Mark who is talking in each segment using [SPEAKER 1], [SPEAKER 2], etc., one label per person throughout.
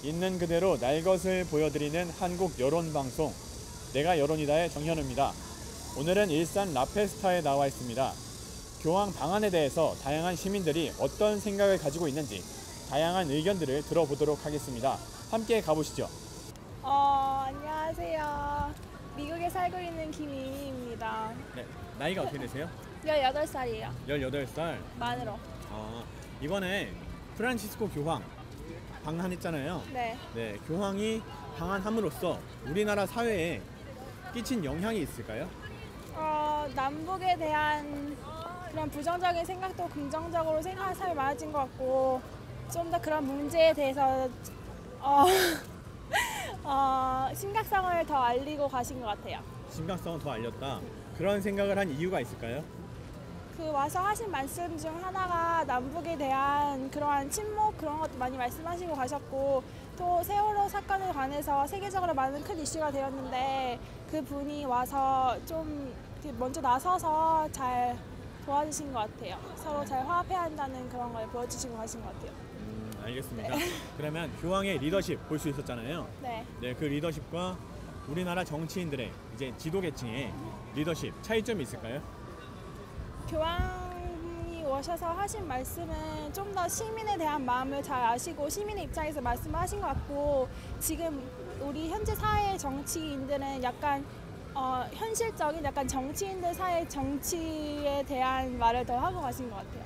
[SPEAKER 1] 있는 그대로 날 것을 보여드리는 한국 여론방송 내가 여론이다의 정현우입니다. 오늘은 일산 라페스타에 나와 있습니다. 교황 방안에 대해서 다양한 시민들이 어떤 생각을 가지고 있는지 다양한 의견들을 들어보도록 하겠습니다. 함께 가보시죠.
[SPEAKER 2] 안녕하세요. 미국에 살고 있는 김희입니다.
[SPEAKER 1] 네, 나이가 어떻게 되세요?
[SPEAKER 2] 18살이에요.
[SPEAKER 1] 18살.
[SPEAKER 2] 만으로.
[SPEAKER 1] 이번에 프란치스코 교황 방한했잖아요.
[SPEAKER 2] 네.
[SPEAKER 1] 네, 교황이 방한함으로써 우리나라 사회에 끼친 영향이 있을까요?
[SPEAKER 2] 남북에 대한 그런 부정적인 생각도 긍정적으로 생각하는 사람이 많아진 것 같고, 좀 더 그런 문제에 대해서 심각성을 더 알리고 가신 것 같아요.
[SPEAKER 1] 심각성을 더 알렸다. 그런 생각을 한 이유가 있을까요?
[SPEAKER 2] 와서 하신 말씀 중 하나가 남북에 대한 그러한 침묵 그런 것도 많이 말씀하시고 가셨고, 또 세월호 사건에 관해서 세계적으로 많은 큰 이슈가 되었는데 그 분이 와서 좀 먼저 나서서 잘 도와주신 것 같아요. 서로 잘 화합해야 한다는 그런 걸 보여주시고 가신 것 같아요.
[SPEAKER 1] 알겠습니다.
[SPEAKER 2] 네.
[SPEAKER 1] 그러면 교황의 리더십 볼 수 있었잖아요.
[SPEAKER 2] 네.
[SPEAKER 1] 네, 그 리더십과 우리나라 정치인들의 이제 지도계층의 리더십 차이점이 있을까요?
[SPEAKER 2] 교황이 오셔서 하신 말씀은 좀 더 시민에 대한 마음을 잘 아시고 시민의 입장에서 말씀을 하신 것 같고, 지금 우리 현재 사회 정치인들은 약간 현실적인 약간 정치인들 사회 정치에 대한 말을 더 하고 가신 것 같아요.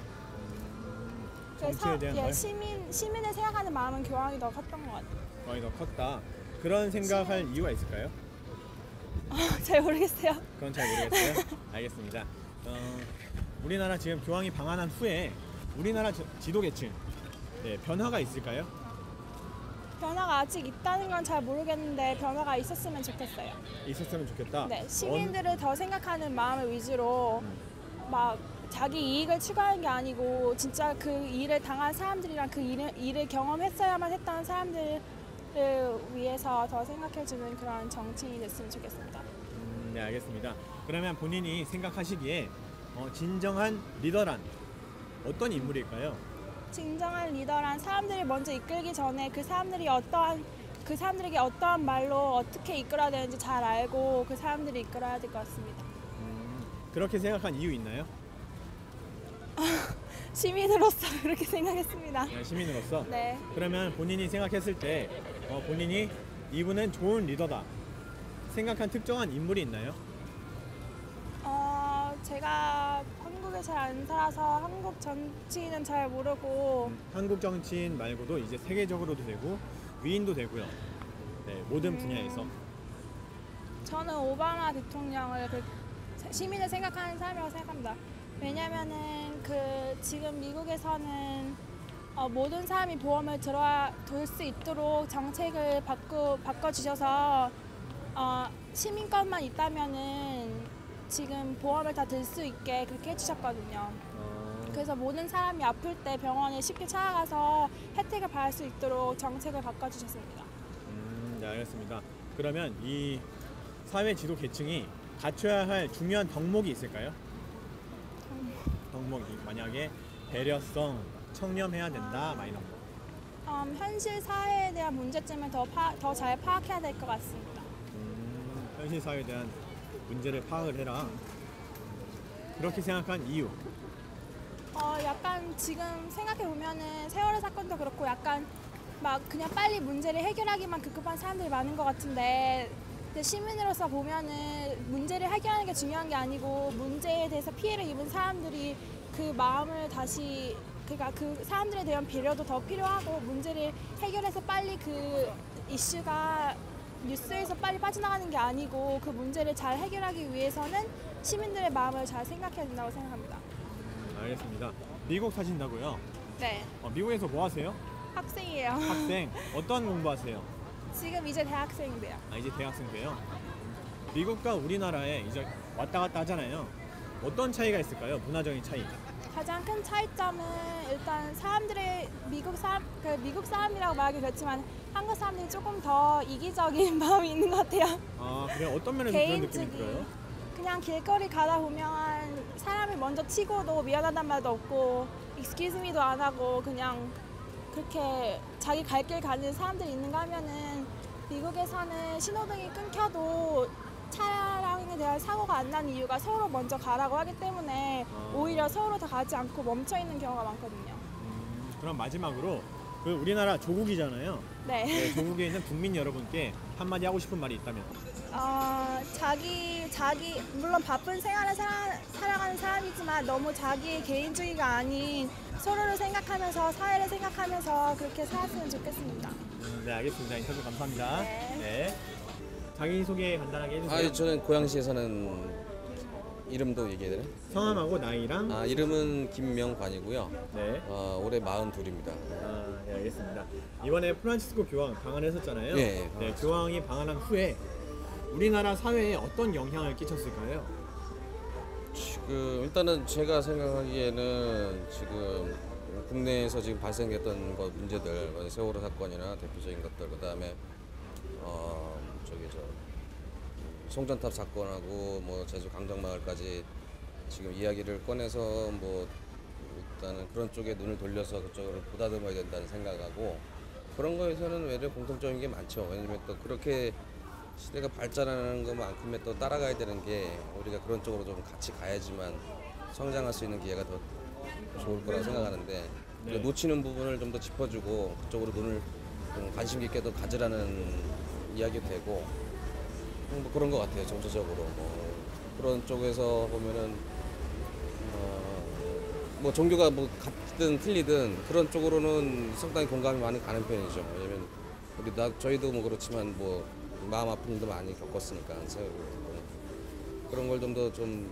[SPEAKER 1] 정치에 대한 말?
[SPEAKER 2] 시민을 생각하는 마음은 교황이 더 컸던 것 같아요.
[SPEAKER 1] 교황이 더 컸다. 그런 생각할 이유가 있을까요?
[SPEAKER 2] 잘 모르겠어요.
[SPEAKER 1] 그건 잘 모르겠어요. 알겠습니다. 우리나라 지금 교황이 방한한 후에 우리나라 지도계층 변화가 있을까요?
[SPEAKER 2] 변화가 아직 있다는 건 잘 모르겠는데 변화가 있었으면 좋겠어요.
[SPEAKER 1] 있었으면 좋겠다.
[SPEAKER 2] 네, 시민들을 더 생각하는 마음을 위주로 막 자기 이익을 추구하는 게 아니고 진짜 그 일을 당한 사람들이랑 그 일을 경험했어야만 했던 사람들을 위해서 더 생각해주는 그런 정치인이 됐으면 좋겠습니다.
[SPEAKER 1] 네, 알겠습니다. 그러면 본인이 생각하시기에 진정한 리더란 어떤 인물일까요?
[SPEAKER 2] 진정한 리더란 사람들이 먼저 이끌기 전에 그 사람들에게 어떠한 말로 어떻게 이끌어야 되는지 잘 알고 그 사람들이 이끌어야 될 것 같습니다.
[SPEAKER 1] 그렇게 생각한 이유 있나요?
[SPEAKER 2] 시민으로서 그렇게 생각했습니다.
[SPEAKER 1] 네, 시민으로서?
[SPEAKER 2] 네.
[SPEAKER 1] 그러면 본인이 생각했을 때 본인이 이분은 좋은 리더다 생각한 특정한 인물이 있나요?
[SPEAKER 2] 제가 한국에 잘 안 살아서 한국 정치인은 잘 모르고
[SPEAKER 1] 한국 정치인 말고도 이제 세계적으로도 되고 위인도 되고요. 네, 모든 분야에서.
[SPEAKER 2] 저는 오바마 대통령을 시민을 생각하는 사람이라고 생각합니다. 왜냐면은 지금 미국에서는 모든 사람이 보험을 들 수 있도록 정책을 바꿔주셔서 시민 것만 있다면은 지금 보험을 다 들 수 있게 그렇게 해주셨거든요. 그래서 모든 사람이 아플 때 병원에 쉽게 찾아가서 혜택을 받을 수 있도록 정책을 바꿔주셨습니다.
[SPEAKER 1] 네, 알겠습니다. 그러면 이 사회 지도 계층이 갖춰야 할 중요한 덕목이 있을까요? 덕목이 만약에 배려성, 청렴해야 된다, 막 이런 거.
[SPEAKER 2] 현실 사회에 대한 문제점을 더 잘 파악해야 될 것 같습니다.
[SPEAKER 1] 현실 사회에 대한 문제를 파악을 해라. 그렇게 생각한 이유.
[SPEAKER 2] 약간 지금 생각해 보면은 세월호 사건도 그렇고 약간 막 그냥 빨리 문제를 해결하기만 급급한 사람들이 많은 것 같은데, 근데 시민으로서 보면은 문제를 해결하는 게 중요한 게 아니고 문제에 대해서 피해를 입은 사람들이 그 마음을 다시 그러니까 그 사람들에 대한 배려도 더 필요하고, 문제를 해결해서 빨리 그 이슈가 뉴스에서 빨리 빠져나가는 게 아니고 그 문제를 잘 해결하기 위해서는 시민들의 마음을 잘 생각해야 된다고 생각합니다.
[SPEAKER 1] 알겠습니다. 미국 사신다고요?
[SPEAKER 2] 네.
[SPEAKER 1] 미국에서 뭐 하세요?
[SPEAKER 2] 학생이에요.
[SPEAKER 1] 학생. 어떤 공부하세요?
[SPEAKER 2] 지금 이제 대학생인데요.
[SPEAKER 1] 이제 대학생 돼요? 미국과 우리나라에 이제 왔다 갔다 하잖아요. 어떤 차이가 있을까요? 문화적인 차이.
[SPEAKER 2] 가장 큰 차이점은 일단 사람들의 미국 사람이라고 말하기 그렇지만 한국 사람들이 조금 더 이기적인 마음이 있는 것 같아요.
[SPEAKER 1] 그래요? 어떤 면에서 그런 느낌이 들어요?
[SPEAKER 2] 그냥 길거리 가다 보면 사람이 먼저 치고도 미안하단 말도 없고 excuse me도 안 하고 그냥 그렇게 자기 갈 길 가는 사람들이 있는가 하면은 미국에서는 신호등이 끊겨도 차량에 대한 사고가 안 나는 이유가 서로 먼저 가라고 하기 때문에 오히려 서로 다 가지 않고 멈춰 있는 경우가 많거든요.
[SPEAKER 1] 그럼 마지막으로 그 우리나라 조국이잖아요.
[SPEAKER 2] 네.
[SPEAKER 1] 네, 조국에 있는 국민 여러분께 한마디 하고 싶은 말이 있다면?
[SPEAKER 2] 자기 물론 바쁜 생활을 살아가는 사람이지만 너무 자기의 개인주의가 아닌 서로를 생각하면서 사회를 생각하면서 그렇게 살았으면 좋겠습니다.
[SPEAKER 1] 네, 알겠습니다. 인터뷰 감사합니다.
[SPEAKER 2] 네.
[SPEAKER 1] 자기소개 간단하게 해주세요.
[SPEAKER 3] 저는 고양시에 사는 이름도 얘기해야 되나?
[SPEAKER 1] 성함하고 나이랑.
[SPEAKER 3] 이름은 김명관이고요.
[SPEAKER 1] 네.
[SPEAKER 3] 올해 42입니다.
[SPEAKER 1] 네, 알겠습니다. 이번에 프란치스코 교황 방한했었잖아요.
[SPEAKER 3] 예,
[SPEAKER 1] 네, 교황이 방한한 후에 우리나라 사회에 어떤 영향을 끼쳤을까요?
[SPEAKER 3] 지금 일단은 제가 생각하기에는 지금 국내에서 지금 발생했던 문제들, 세월호 사건이나 대표적인 것들, 그다음에 송전탑 사건하고 뭐 제주 강정마을까지 지금 이야기를 꺼내서 뭐 일단은 그런 쪽에 눈을 돌려서 그쪽으로 보다듬어야 된다는 생각하고, 그런 거에서는 외려 공통적인 게 많죠. 왜냐면 또 그렇게 시대가 발전하는 것만큼에 또 따라가야 되는 게, 우리가 그런 쪽으로 좀 같이 가야지만 성장할 수 있는 기회가 더 좋을 거라고 생각하는데,
[SPEAKER 1] 네.
[SPEAKER 3] 놓치는 부분을 좀 더 짚어주고 그쪽으로 눈을 좀 관심 깊게 더 가지라는 이야기도 되고, 뭐 그런 것 같아요. 정서적으로 뭐 그런 쪽에서 보면은 뭐 종교가 뭐 같든 틀리든 그런 쪽으로는 상당히 공감이 많이 가는 편이죠. 왜냐면 저희도 뭐 그렇지만 뭐 마음 아픈 일도 많이 겪었으니까 그런 걸 좀 더 좀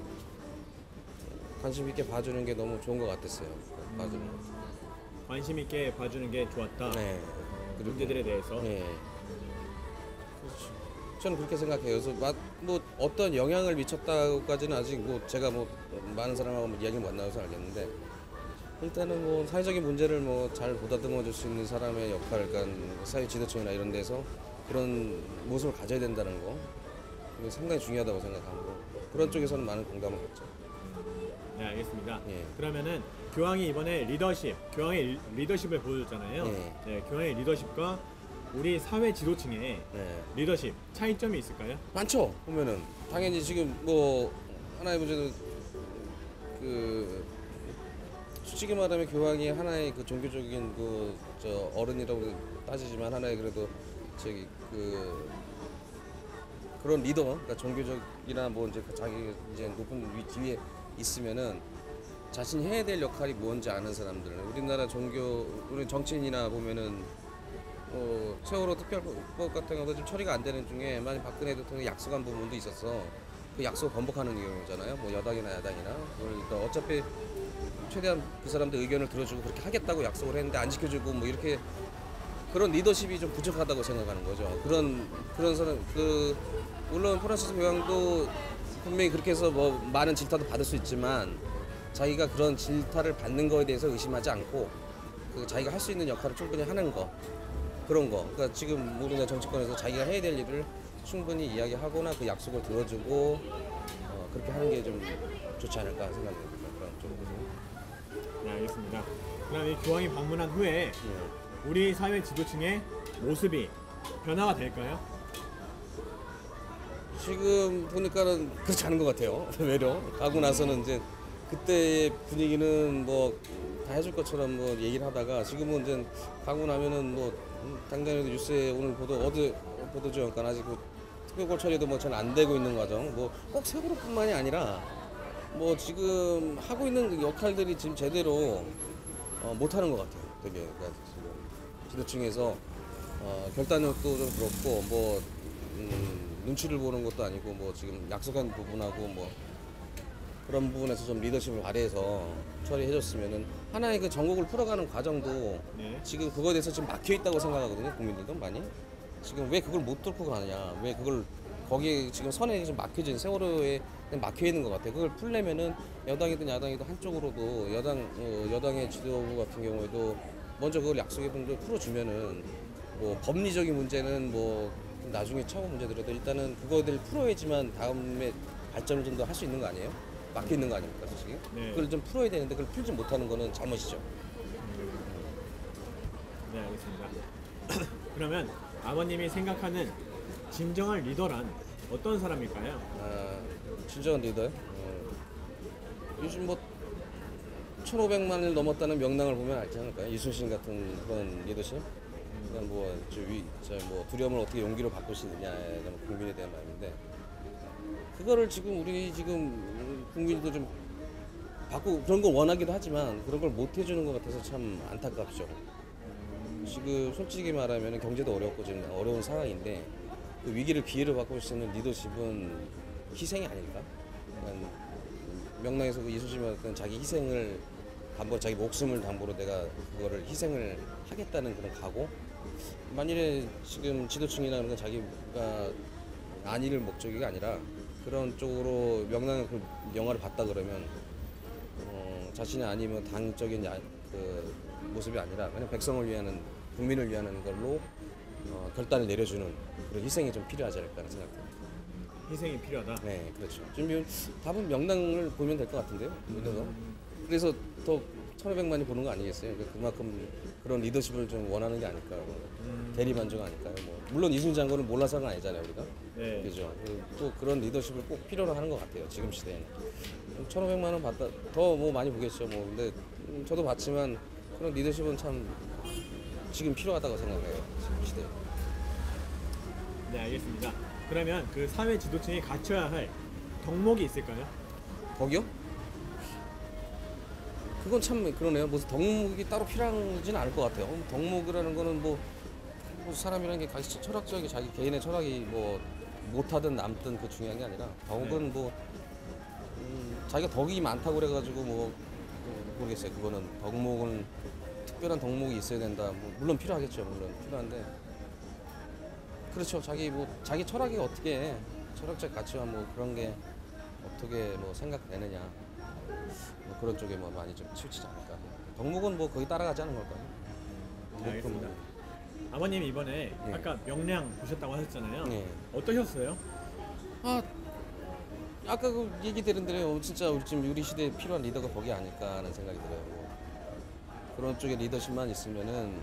[SPEAKER 3] 관심 있게 봐주는 게 너무 좋은 것 같았어요. 봐주는.
[SPEAKER 1] 관심 있게 봐주는 게 좋았다.
[SPEAKER 3] 네.
[SPEAKER 1] 그 문제들에 대해서.
[SPEAKER 3] 네. 저는 그렇게 생각해요. 그래서 뭐 어떤 영향을 미쳤다고까지는 아직 뭐 제가 뭐 많은 사람하고 이야기 못 나눠서 알겠는데, 일단은 뭐 사회적인 문제를 뭐 잘 보다듬어 줄 수 있는 사람의 역할, 그러니까 사회 지도층이나 이런 데서 그런 모습을 가져야 된다는 거, 이게 상당히 중요하다고 생각하고, 그런 쪽에서는 많은 공감을 갖죠.
[SPEAKER 1] 네, 알겠습니다.
[SPEAKER 3] 예.
[SPEAKER 1] 그러면은 교황이 이번에 교황의 리더십을 보여줬잖아요.
[SPEAKER 3] 예.
[SPEAKER 1] 네, 교황의 리더십과 우리 사회 지도층의
[SPEAKER 3] 네.
[SPEAKER 1] 리더십 차이점이 있을까요?
[SPEAKER 3] 많죠. 보면은 당연히 지금 뭐 하나의 문제는 솔직히 말하면 교황이 하나의 그 종교적인 어른이라고 따지지만, 하나의 그래도 그런 리더, 그러니까 종교적이나 뭐 이제 자기 이제 높은 지위에 있으면은 자신이 해야 될 역할이 뭔지 아는 사람들. 우리나라 우리 정치인이나 보면은 세월호 특별법 같은 것도 좀 처리가 안 되는 중에 많이 박근혜 대통령이 약속한 부분도 있었어. 그 약속 번복하는 경우잖아요. 뭐 여당이나 야당이나. 그러니까 어차피 최대한 그 사람들 의견을 들어주고 그렇게 하겠다고 약속을 했는데 안 지켜주고 뭐 이렇게, 그런 리더십이 좀 부족하다고 생각하는 거죠. 그런 사람, 물론 프란시스 교황도 분명히 그렇게 해서 뭐 많은 질타도 받을 수 있지만, 자기가 그런 질타를 받는 거에 대해서 의심하지 않고 자기가 할 수 있는 역할을 충분히 하는 거, 그런 거. 그러니까 지금 우리나라 정치권에서 자기가 해야 될 일을 충분히 이야기하거나 그 약속을 들어주고 그렇게 하는 게 좀 좋지 않을까 생각합니다. 그런 쪽으로.
[SPEAKER 1] 네, 알겠습니다. 그럼 이 교황이 방문한 후에 우리 사회 지도층의 모습이 변화가 될까요?
[SPEAKER 3] 지금 보니까는 그렇지 않은 것 같아요. 외려 가고 나서는 이제 그때의 분위기는 뭐 다 해줄 것처럼 뭐 얘기를 하다가, 지금은 이제 가고 나면은 뭐 당장에도 뉴스에 오늘 보도죠. 그러니까 아직 그 특별골 처리도 뭐 잘 안 되고 있는 과정, 뭐 꼭 세월호뿐만이 아니라 뭐 지금 하고 있는 역할들이 지금 제대로 못 하는 것 같아요. 되게 그러니까 지금 지도층에서 결단력도 좀 그렇고, 뭐 눈치를 보는 것도 아니고, 뭐 지금 약속한 부분하고 뭐 그런 부분에서 좀 리더십을 발휘해서 처리해줬으면은 하나의 그 전국을 풀어가는 과정도
[SPEAKER 1] 네.
[SPEAKER 3] 지금 그거에 대해서 지금 막혀 있다고 생각하거든요. 국민들도 많이. 지금 왜 그걸 못 뚫고 가느냐, 왜 그걸 거기에 지금 선에 좀 막혀진, 세월호에 막혀 있는 것 같아요. 그걸 풀려면은 여당이든 야당이든 한쪽으로도 여당의 지도부 같은 경우에도 먼저 그걸 약속했던 걸 풀어주면은, 뭐 법리적인 문제는 뭐 나중에 차후 문제들도 일단은 그거들 풀어야지만 다음에 발전을 좀 더 할 수 있는 거 아니에요? 막혀 있는 거 아닙니까, 솔직히?
[SPEAKER 1] 네.
[SPEAKER 3] 그걸 좀 풀어야 되는데 그걸 풀지 못하는 거는 잘못이죠.
[SPEAKER 1] 네, 네, 알겠습니다. 그러면 아버님이 생각하는 진정한 리더란 어떤 사람일까요?
[SPEAKER 3] 진정한 리더요? 요즘 뭐 1,500만을 넘었다는 명랑을 보면 알지 않을까요? 이순신 같은 그런 리더십? 그건 뭐 두려움을 어떻게 용기로 바꾸시느냐, 이런 국민에 대한 마음인데, 그거를 지금 우리 국민도 좀 바꾸고 그런 걸 원하기도 하지만 그런 걸 못 해주는 것 같아서 참 안타깝죠. 지금 솔직히 말하면 경제도 어렵고 지금 어려운 상황인데 그 위기를 기회로 바꿀 수 있는 리더십은 희생이 아닐까? 그러니까 명랑에서 그 이순신 같은 자기 희생을 담보, 자기 목숨을 담보로 내가 그거를 희생을 하겠다는 그런 각오. 만일에 지금 지도층이나 그런 건 자기가 안위를 목적이가 아니라 그런 쪽으로 명랑의 그 영화를 봤다 그러면 자신이 아니면 당적인 그 모습이 아니라 그냥 백성을 위하는, 국민을 위하는 걸로 결단을 내려주는 그런 희생이 좀 필요하지 않을까 하는 생각입니다.
[SPEAKER 1] 희생이 필요하다.
[SPEAKER 3] 네, 그렇죠. 지금 답은 명랑을 보면 될 것 같은데요. 그래서 더 1,500만이 보는 거 아니겠어요? 그러니까 그만큼 그런 리더십을 좀 원하는 게 아닐까. 대리만족 아닐까요? 뭐 물론 이순신 장군은 몰라서는 아니잖아요, 우리가.
[SPEAKER 1] 네.
[SPEAKER 3] 그죠. 또 그런 리더십을 꼭 필요로 하는 것 같아요, 지금 시대에는. 1,500만 원 받다 더 뭐 많이 보겠죠. 뭐 근데 저도 봤지만 그런 리더십은 참 지금 필요하다고 생각해요, 지금 시대에.
[SPEAKER 1] 네, 알겠습니다. 그러면 그 사회 지도층이 갖춰야 할 덕목이 있을까요?
[SPEAKER 3] 덕이요? 그건 참 그러네요. 무슨 덕목이 따로 필요하지는 않을 것 같아요. 덕목이라는 거는 뭐 사람이라는 게 철학적인 자기 개인의 철학이 뭐 못하든 남든 그 중요한 게 아니라 덕은 뭐 자기가 덕이 많다고 그래가지고 뭐 모르겠어요. 그거는 덕목은 특별한 덕목이 있어야 된다. 뭐 물론 필요하겠죠. 물론 필요한데 그렇죠. 자기 철학이 어떻게 철학적 가치와 뭐 그런 게 어떻게 뭐 생각되느냐 뭐 그런 쪽에 뭐 많이 좀 치우치지 않을까. 덕목은 뭐 거기 따라가지 않은 걸까요?
[SPEAKER 1] 네, 알겠습니다. 아버님 이번에
[SPEAKER 3] 네.
[SPEAKER 1] 아까 명량 보셨다고 하셨잖아요.
[SPEAKER 3] 네.
[SPEAKER 1] 어떠셨어요?
[SPEAKER 3] 아까 그 얘기 들은 대로 진짜 우리 시대에 필요한 리더가 거기 아닐까 하는 생각이 들어요. 뭐 그런 쪽에 리더십만 있으면은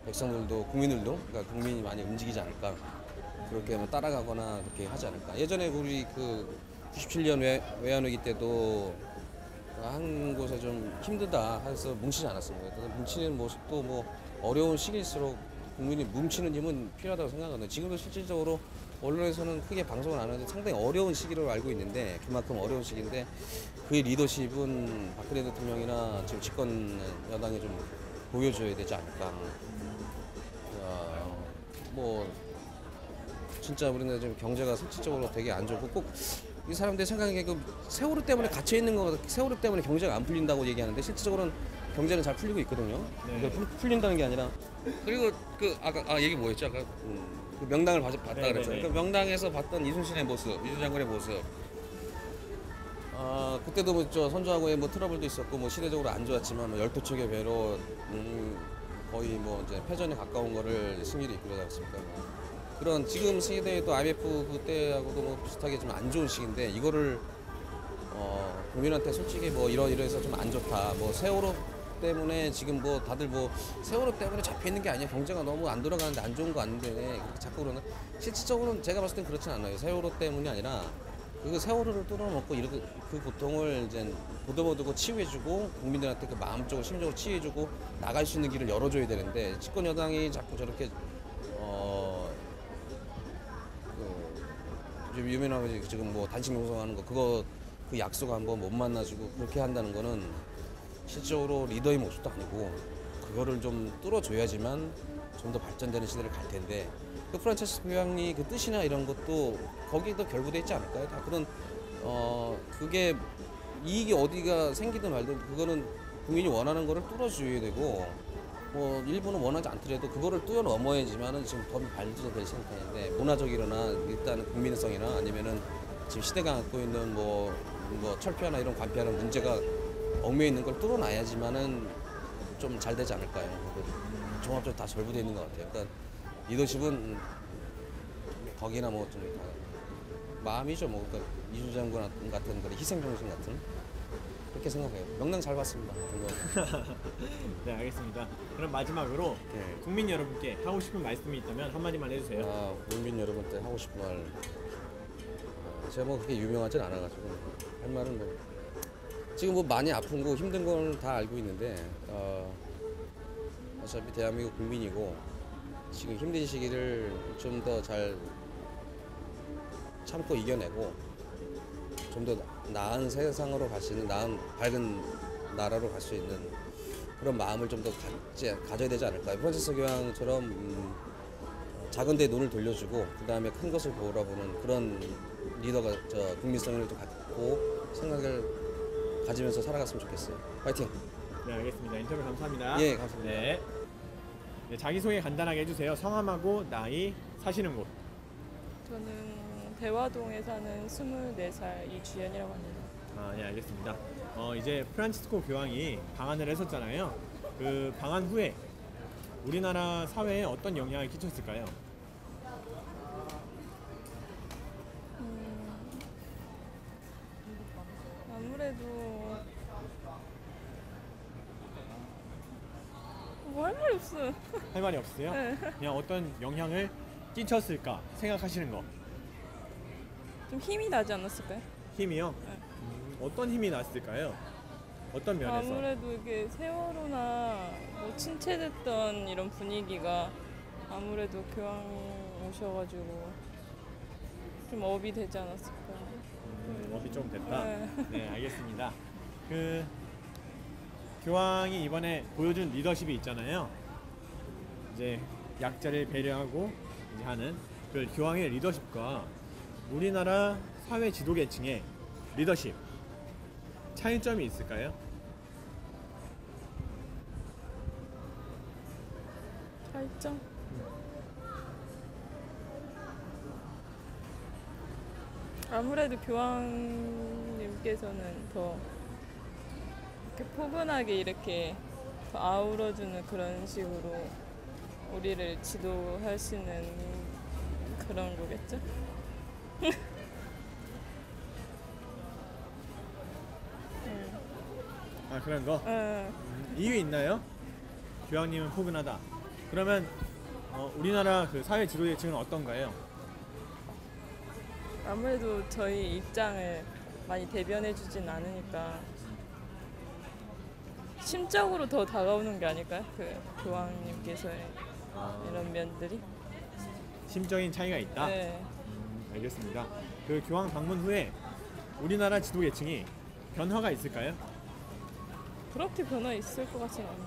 [SPEAKER 3] 백성들도 국민들도 그러니까 국민이 많이 움직이지 않을까. 그렇게 뭐 따라가거나 그렇게 하지 않을까. 예전에 우리 그 97년 외환위기 때도 한 곳에 좀 힘들다 해서 뭉치지 않았습니다. 그래서 뭉치는 모습도 뭐 어려운 시기일수록 국민이 뭉치는 힘은 필요하다고 생각하는데 지금도 실질적으로 언론에서는 크게 방송을 안 하는데 상당히 어려운 시기로 알고 있는데 그만큼 어려운 시기인데 그의 리더십은 박근혜 대통령이나 지금 집권 여당이 좀 보여줘야 되지 않을까. 뭐 진짜 우리나라 지금 경제가 실질적으로 되게 안 좋고 꼭 이 사람들이 생각하기에 그 세월호 때문에 갇혀 있는 거, 세월호 때문에 경제가 안 풀린다고 얘기하는데 실질적으로는 경제는 잘 풀리고 있거든요.
[SPEAKER 1] 네.
[SPEAKER 3] 그러니까 풀린다는 게 아니라 그리고 그 아까 얘기 뭐였죠? 아까 그 명당을 봤다
[SPEAKER 1] 네,
[SPEAKER 3] 그랬잖아요.
[SPEAKER 1] 네, 네.
[SPEAKER 3] 그 명당에서 봤던 이순신의 모습, 이순신 장군의 모습. 그때도 뭐 저 선조하고의 뭐 트러블도 있었고 뭐 시대적으로 안 좋았지만 뭐 12척의 배로 거의 뭐 이제 패전에 가까운 거를 승리로 이끌어지 않습니까? 그런 지금 시대에도 IMF 그때하고도 뭐 비슷하게 좀 안 좋은 시기인데 이거를 국민한테 솔직히 뭐 이러해서 좀 안 좋다. 뭐 세월호 때문에 지금 뭐 다들 뭐 세월호 때문에 잡혀 있는 게 아니야. 경제가 너무 안 돌아가는데 안 좋은 거 아닌데 그렇게 자꾸 그러는. 실질적으로는 제가 봤을 땐 그렇진 않아요. 세월호 때문이 아니라 그 세월호를 뚫어놓고 이렇게 그 고통을 이제 보듬어두고 치유해주고 국민들한테 그 마음적으로 심적으로 치유해주고 나갈 수 있는 길을 열어줘야 되는데 집권 여당이 자꾸 저렇게 유명한 지금 뭐 단식 농성하는 거 그거 그 약속 한번 못 만나주고 그렇게 한다는 거는 실질적으로 리더의 모습도 아니고 그거를 좀 뚫어줘야지만 좀 더 발전되는 시대를 갈 텐데 그 프란체스코 교황이 그 뜻이나 이런 것도 거기에도 결부돼 있지 않을까요? 다 그런 그게 이익이 어디가 생기든 말든 그거는 국민이 원하는 거를 뚫어줘야 되고 뭐 일부는 원하지 않더라도 그거를 뛰어넘어야지만은 지금 더 발전될 생각인데 문화적이거나 일단 국민성이나 아니면은 지금 시대가 갖고 있는 뭐 철폐나 이런 관폐하는 문제가 얽매여 있는 걸 뚫어놔야지만은 좀 잘 되지 않을까요? 종합적으로 다 절부되어 있는 것 같아요. 그러니까 리더십은 덕이나 뭐 좀 마음이죠. 뭐 그러니까 이순신 장군 같은 그런 희생 정신 같은 그렇게 생각해요. 명랑 잘 봤습니다.
[SPEAKER 1] 네, 알겠습니다. 그럼 마지막으로
[SPEAKER 3] 네.
[SPEAKER 1] 국민 여러분께 하고 싶은 말씀이 있다면 한마디만 해주세요.
[SPEAKER 3] 국민 여러분께 하고 싶은 말, 제가 뭐 그렇게 유명하진 않아가지고 할 말은 뭐 지금 뭐 많이 아픈 거 힘든 걸 다 알고 있는데 어차피 대한민국 국민이고 지금 힘든 시기를 좀 더 잘 참고 이겨내고 좀 더 나은 세상으로 갈 수 있는 나은 밝은 나라로 갈 수 있는 그런 마음을 좀 더 가져야 되지 않을까. 프란치스 교황처럼 작은 데 눈을 돌려주고 그 다음에 큰 것을 보라보는 그런 리더가 국민성을 좀 갖고 생각을 가지면서 살아갔으면 좋겠어요. 파이팅!
[SPEAKER 1] 네, 알겠습니다. 인터뷰 감사합니다.
[SPEAKER 3] 예, 감사합니다.
[SPEAKER 1] 네. 네, 자기소개 간단하게 해주세요. 성함하고 나이, 사시는 곳.
[SPEAKER 4] 저는 대화동에 사는 24살 이주연이라고 합니다.
[SPEAKER 1] 네, 알겠습니다. 이제 프란치스코 교황이 방한을 했었잖아요. 그 방한 후에 우리나라 사회에 어떤 영향을 끼쳤을까요?
[SPEAKER 4] 아무래도 뭐 할 말이 없어요.
[SPEAKER 1] 할 말이 없으세요?
[SPEAKER 4] 네.
[SPEAKER 1] 그냥 어떤 영향을 끼쳤을까 생각하시는 거.
[SPEAKER 4] 좀 힘이 나지 않았을까요?
[SPEAKER 1] 힘이요?
[SPEAKER 4] 네.
[SPEAKER 1] 어떤 힘이 났을까요? 어떤 면에서?
[SPEAKER 4] 아무래도 이게 세월호나 뭐 침체됐던 이런 분위기가 아무래도 교황이 오셔가지고 좀 업이 되지 않았을까.
[SPEAKER 1] 업이 좀 됐다.
[SPEAKER 4] 네.
[SPEAKER 1] 네, 알겠습니다. 그 교황이 이번에 보여준 리더십이 있잖아요. 이제 약자를 배려하고 이제 하는 그 교황의 리더십과 우리나라 사회 지도계층의 리더십 차이점이 있을까요?
[SPEAKER 4] 차이점? 아무래도 교황님께서는 더 이렇게 포근하게 이렇게 더 아우러주는 그런 식으로 우리를 지도하시는 그런 거겠죠?
[SPEAKER 1] 그런 거?
[SPEAKER 4] 응.
[SPEAKER 1] 이유 있나요? 교황님은 포근하다. 그러면 우리나라 그 사회 지도계층은 어떤가요?
[SPEAKER 4] 아무래도 저희 입장을 많이 대변해주진 않으니까 심적으로 더 다가오는 게 아닐까요? 그 교황님께서의 이런 면들이.
[SPEAKER 1] 심적인 차이가 있다?
[SPEAKER 4] 네.
[SPEAKER 1] 알겠습니다. 그 교황 방문 후에 우리나라 지도계층이 변화가 있을까요?
[SPEAKER 4] 그렇게 변화 있을 것 같지는 않아요.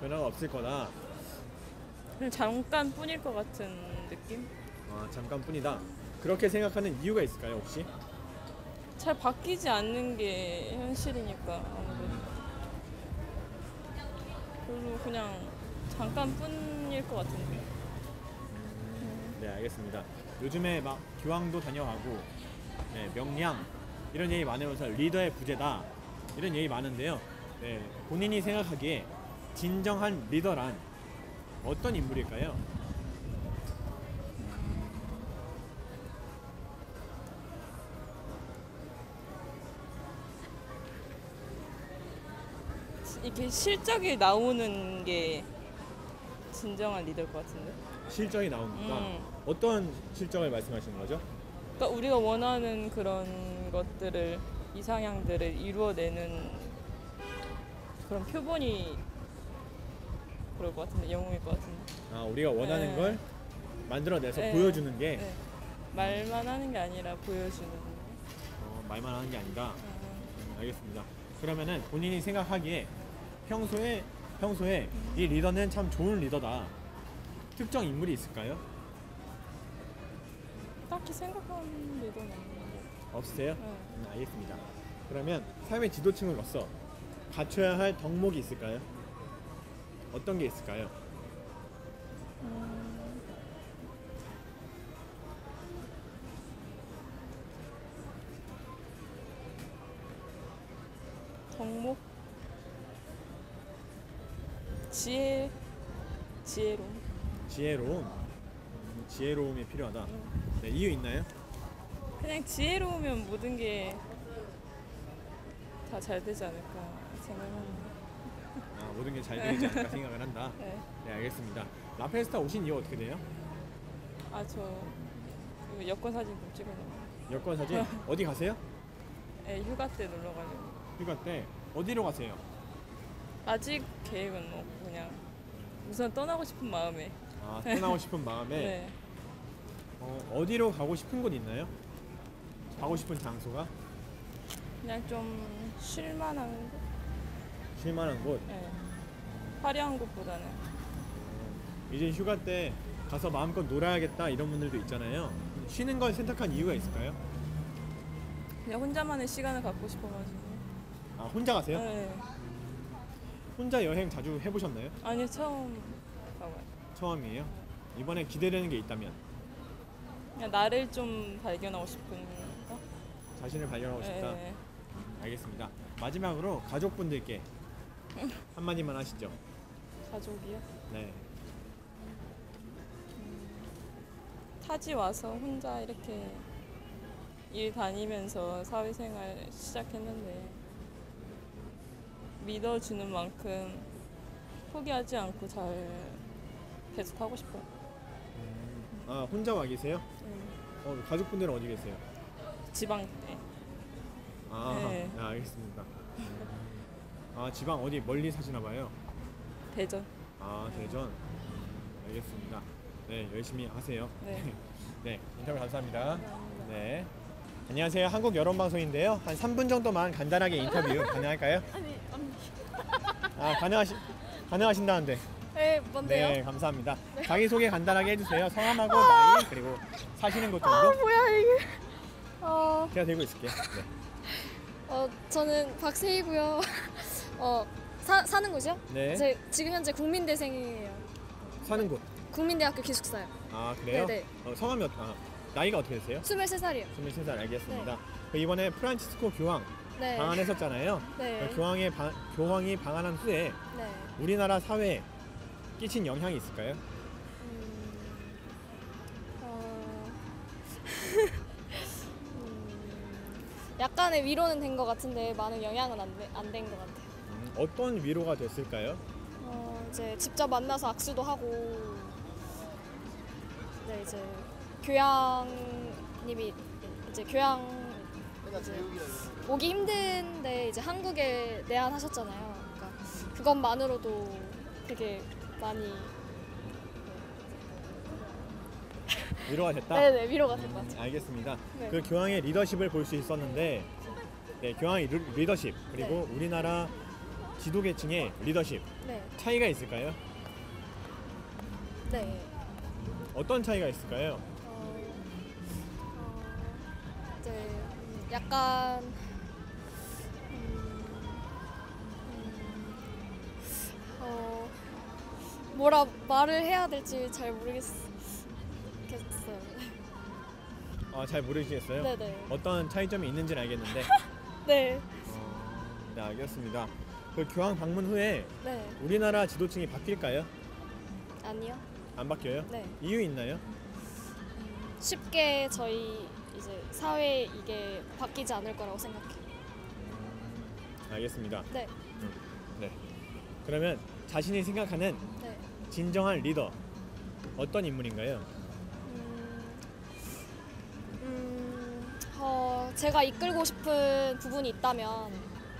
[SPEAKER 1] 변화가 없을 거다.
[SPEAKER 4] 그냥 잠깐뿐일 것 같은 느낌?
[SPEAKER 1] 잠깐뿐이다. 그렇게 생각하는 이유가 있을까요, 혹시?
[SPEAKER 4] 잘 바뀌지 않는 게 현실이니까 아무래도. 별로 그냥 잠깐뿐일 것 같은데.
[SPEAKER 1] 네, 알겠습니다. 요즘에 막 교황도 다녀가고 네, 명량 이런 얘기 많으면서 리더의 부재다 이런 얘기 많은데요. 네, 본인이 생각하기에 진정한 리더란 어떤 인물일까요?
[SPEAKER 4] 이렇게 실적이 나오는 게 진정한 리더일 것 같은데.
[SPEAKER 1] 실적이 나오니까 어떤 실적을 말씀하시는 거죠?
[SPEAKER 4] 그러니까 우리가 원하는 그런 것들을 이상향들을 이루어내는 그런 표본이 그럴 것 같은데, 영웅일 것 같은데.
[SPEAKER 1] 우리가 원하는
[SPEAKER 4] 네.
[SPEAKER 1] 걸 만들어내서
[SPEAKER 4] 네.
[SPEAKER 1] 보여주는 게
[SPEAKER 4] 네. 말만 하는 게 아니라 보여주는.
[SPEAKER 1] 말만 하는 게 아니다. 알겠습니다. 그러면은 본인이 생각하기에 평소에 이 리더는 참 좋은 리더다. 특정 인물이 있을까요?
[SPEAKER 4] 딱히 생각하는 리더는 없는데.
[SPEAKER 1] 없으세요?
[SPEAKER 4] 네.
[SPEAKER 1] 알겠습니다. 그러면 사회 지도층으로서 갖춰야 할 덕목이 있을까요? 어떤 게 있을까요?
[SPEAKER 4] 덕목? 지혜로움.
[SPEAKER 1] 지혜로움이 필요하다. 네, 이유 있나요?
[SPEAKER 4] 그냥 지혜로우면 모든 게 다 다 잘 되지 않을까 생각합니다.
[SPEAKER 1] 아, 모든 게 잘 되지 않을까 생각을 한다.
[SPEAKER 4] 네.
[SPEAKER 1] 네, 알겠습니다. 라페스타 오신 이유 어떻게 돼요?
[SPEAKER 4] 저 여권 사진 좀 찍으려고.
[SPEAKER 1] 여권 사진 어디 가세요?
[SPEAKER 4] 네, 휴가 때 놀러 가려고.
[SPEAKER 1] 휴가 때 어디로 가세요?
[SPEAKER 4] 아직 계획은 없고 그냥 우선 떠나고 싶은 마음에.
[SPEAKER 1] 아, 떠나고 싶은 마음에
[SPEAKER 4] 네.
[SPEAKER 1] 어디로 가고 싶은 곳 있나요? 가고 싶은 장소가?
[SPEAKER 4] 그냥 좀 쉴만한 곳?
[SPEAKER 1] 쉴만한 곳.
[SPEAKER 4] 네. 화려한 곳보다는.
[SPEAKER 1] 이제 휴가 때 가서 마음껏 놀아야겠다 이런 분들도 있잖아요. 쉬는 걸 선택한 이유가 있을까요?
[SPEAKER 4] 그냥 혼자만의 시간을 갖고 싶어가지고.
[SPEAKER 1] 아, 혼자 가세요?
[SPEAKER 4] 네.
[SPEAKER 1] 혼자 여행 자주 해보셨나요?
[SPEAKER 4] 아니요, 처음 가봐요.
[SPEAKER 1] 처음이에요? 이번에 기대되는 게 있다면?
[SPEAKER 4] 그냥 나를 좀 발견하고 싶은 거?
[SPEAKER 1] 자신을 발견하고 싶다.
[SPEAKER 4] 네.
[SPEAKER 1] 알겠습니다. 마지막으로 가족분들께 한마디만 하시죠.
[SPEAKER 4] 가족이요?
[SPEAKER 1] 네.
[SPEAKER 4] 타지 와서 혼자 이렇게 일 다니면서 사회생활 시작했는데 믿어주는 만큼 포기하지 않고 잘 계속 하고 싶어요.
[SPEAKER 1] 아, 혼자 와 계세요? 가족분들은 어디 계세요?
[SPEAKER 4] 지방에.
[SPEAKER 1] 아,
[SPEAKER 4] 네.
[SPEAKER 1] 네, 알겠습니다. 아, 지방 어디 멀리 사시나 봐요?
[SPEAKER 4] 대전.
[SPEAKER 1] 아, 대전. 알겠습니다. 네, 열심히 하세요.
[SPEAKER 4] 네.
[SPEAKER 1] 네, 인터뷰 감사합니다. 네. 안녕하세요. 한국 여론방송인데요. 한 3분 정도만 간단하게 인터뷰 가능할까요? 아, 가능하신다는데.
[SPEAKER 5] 네, 뭔데요?
[SPEAKER 1] 네, 감사합니다. 자기소개 간단하게 해주세요. 성함하고 나이, 그리고 사시는 곳 정도.
[SPEAKER 5] 뭐야 이게?
[SPEAKER 1] 제가 들고 있을게요. 네.
[SPEAKER 5] 저는 박세희고요. 사는 곳이요?
[SPEAKER 1] 네.
[SPEAKER 5] 지금 현재 국민대생이에요.
[SPEAKER 1] 사는 곳.
[SPEAKER 5] 국민대학교 기숙사요.
[SPEAKER 1] 아, 그래요?
[SPEAKER 5] 네네.
[SPEAKER 1] 성함이 나이가 어떻게 되세요?
[SPEAKER 5] 23살이요.
[SPEAKER 1] 23살 알겠습니다. 이번에 프란치스코 교황
[SPEAKER 5] 네.
[SPEAKER 1] 방한했었잖아요.
[SPEAKER 5] 네.
[SPEAKER 1] 교황이 방한한 후에
[SPEAKER 5] 네.
[SPEAKER 1] 우리나라 사회에 끼친 영향이 있을까요?
[SPEAKER 5] 약간의 위로는 된 것 같은데 많은 영향은 안 된 것 같아요.
[SPEAKER 1] 어떤 위로가 됐을까요?
[SPEAKER 5] 이제 직접 만나서 악수도 하고, 네, 이제 교양님이 이제 오기 힘든데 이제 한국에 내한하셨잖아요. 그러니까 그것만으로도 되게 많이
[SPEAKER 1] 위로가 됐다?
[SPEAKER 5] 네네 위로가 된 것 같아요.
[SPEAKER 1] 알겠습니다.
[SPEAKER 5] 네.
[SPEAKER 1] 그 교황의 리더십을 볼 수 있었는데, 네, 교황의 리더십 그리고 우리나라 지도계층의 리더십
[SPEAKER 5] 네,
[SPEAKER 1] 차이가 있을까요?
[SPEAKER 5] 네.
[SPEAKER 1] 어떤 차이가 있을까요?
[SPEAKER 5] 이제 약간 뭐라 말을 해야 될지 잘 모르겠어요.
[SPEAKER 1] 잘 모르시겠어요?
[SPEAKER 5] 네네.
[SPEAKER 1] 어떤 차이점이 있는지는 알겠는데.
[SPEAKER 5] 네.
[SPEAKER 1] 네, 알겠습니다. 그 교황 방문 후에
[SPEAKER 5] 네.
[SPEAKER 1] 우리나라 지도층이 바뀔까요?
[SPEAKER 5] 아니요.
[SPEAKER 1] 안 바뀌어요?
[SPEAKER 5] 네.
[SPEAKER 1] 이유 있나요?
[SPEAKER 5] 쉽게 저희 이제 사회에 이게 바뀌지 않을 거라고 생각해요.
[SPEAKER 1] 알겠습니다.
[SPEAKER 5] 네.
[SPEAKER 1] 네. 그러면 자신이 생각하는
[SPEAKER 5] 네.
[SPEAKER 1] 진정한 리더 어떤 인물인가요?
[SPEAKER 5] 제가 이끌고 싶은 부분이 있다면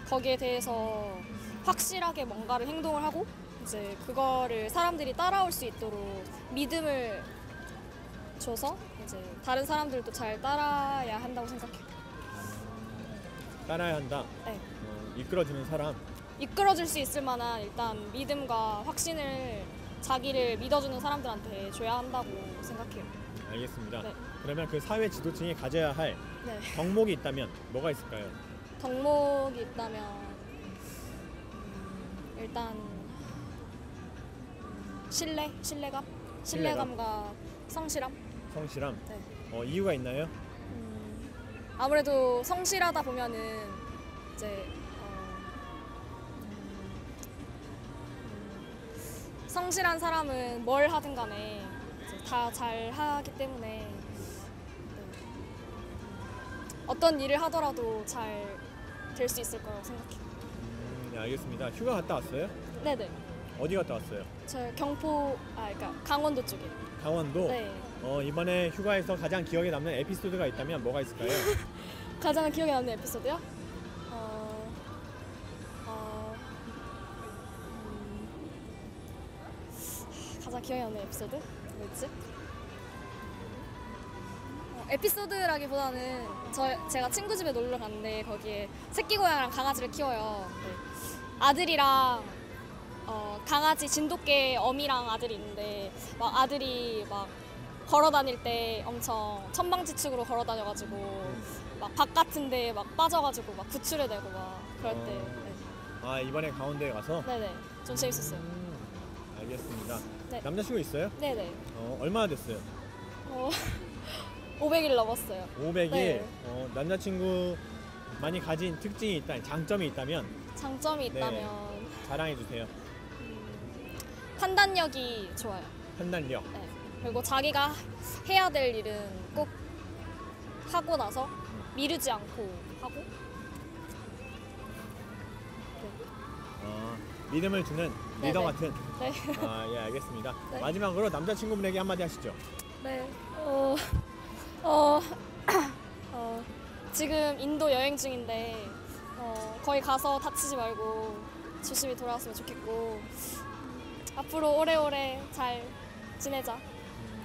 [SPEAKER 5] 거기에 대해서 확실하게 뭔가를 행동을 하고 이제 그거를 사람들이 따라올 수 있도록 믿음을 줘서 이제 다른 사람들도 잘 따라야 한다고 생각해요.
[SPEAKER 1] 따라야 한다.
[SPEAKER 5] 네.
[SPEAKER 1] 이끌어주는 사람.
[SPEAKER 5] 이끌어줄 수 있을 만한 일단 믿음과 확신을 자기를 믿어주는 사람들한테 줘야 한다고 생각해요.
[SPEAKER 1] 알겠습니다.
[SPEAKER 5] 네.
[SPEAKER 1] 그러면 그 사회 지도층이 가져야 할
[SPEAKER 5] 네.
[SPEAKER 1] 덕목이 있다면 뭐가 있을까요?
[SPEAKER 5] 덕목이 있다면 일단 신뢰감과 성실함.
[SPEAKER 1] 성실함.
[SPEAKER 5] 네.
[SPEAKER 1] 이유가 있나요?
[SPEAKER 5] 아무래도 성실하다 보면은 이제 성실한 사람은 뭘 하든 간에 다 잘하기 때문에 네. 어떤 일을 하더라도 잘 될 수 있을 거라고 생각해요.
[SPEAKER 1] 네, 알겠습니다. 휴가 갔다 왔어요?
[SPEAKER 5] 네네.
[SPEAKER 1] 어디 갔다 왔어요?
[SPEAKER 5] 저 그러니까 강원도 쪽에.
[SPEAKER 1] 강원도?
[SPEAKER 5] 네.
[SPEAKER 1] 이번에 휴가에서 가장 기억에 남는 에피소드가 있다면 뭐가 있을까요?
[SPEAKER 5] 가장 기억에 남는 에피소드요? 가장 기억에 남는 에피소드? 뭐였지? 에피소드라기보다는 제가 친구 집에 놀러 갔는데 거기에 새끼 고양이랑 강아지를 키워요. 네. 아들이랑 강아지 진돗개 어미랑 아들이 있는데 막 아들이 막 걸어 다닐 때 엄청 천방지축으로 걸어 다녀가지고 막 박 같은데 막 빠져가지고 막 구출해 내고 막 그럴 때. 네.
[SPEAKER 1] 아, 이번에 강원도에 가서?
[SPEAKER 5] 네네. 좀 재밌었어요.
[SPEAKER 1] 알겠습니다.
[SPEAKER 5] 네.
[SPEAKER 1] 남자친구 있어요?
[SPEAKER 5] 네네.
[SPEAKER 1] 얼마나 됐어요?
[SPEAKER 5] 500일 넘었어요.
[SPEAKER 1] 500일?
[SPEAKER 5] 네.
[SPEAKER 1] 남자친구 많이 가진 특징이 있다, 장점이 있다면
[SPEAKER 5] 장점이
[SPEAKER 1] 네.
[SPEAKER 5] 있다면
[SPEAKER 1] 자랑해 주세요.
[SPEAKER 5] 판단력이 좋아요.
[SPEAKER 1] 판단력.
[SPEAKER 5] 네. 그리고 자기가 해야 될 일은 꼭 하고 나서 미루지 않고 하고.
[SPEAKER 1] 믿음을 주는 리더
[SPEAKER 5] 네네.
[SPEAKER 1] 같은.
[SPEAKER 5] 네.
[SPEAKER 1] 예, 알겠습니다.
[SPEAKER 5] 네.
[SPEAKER 1] 마지막으로 남자친구분에게 한마디 하시죠.
[SPEAKER 5] 네. 지금 인도 여행 중인데 거기 가서 다치지 말고 조심히 돌아왔으면 좋겠고 앞으로 오래오래 잘 지내자.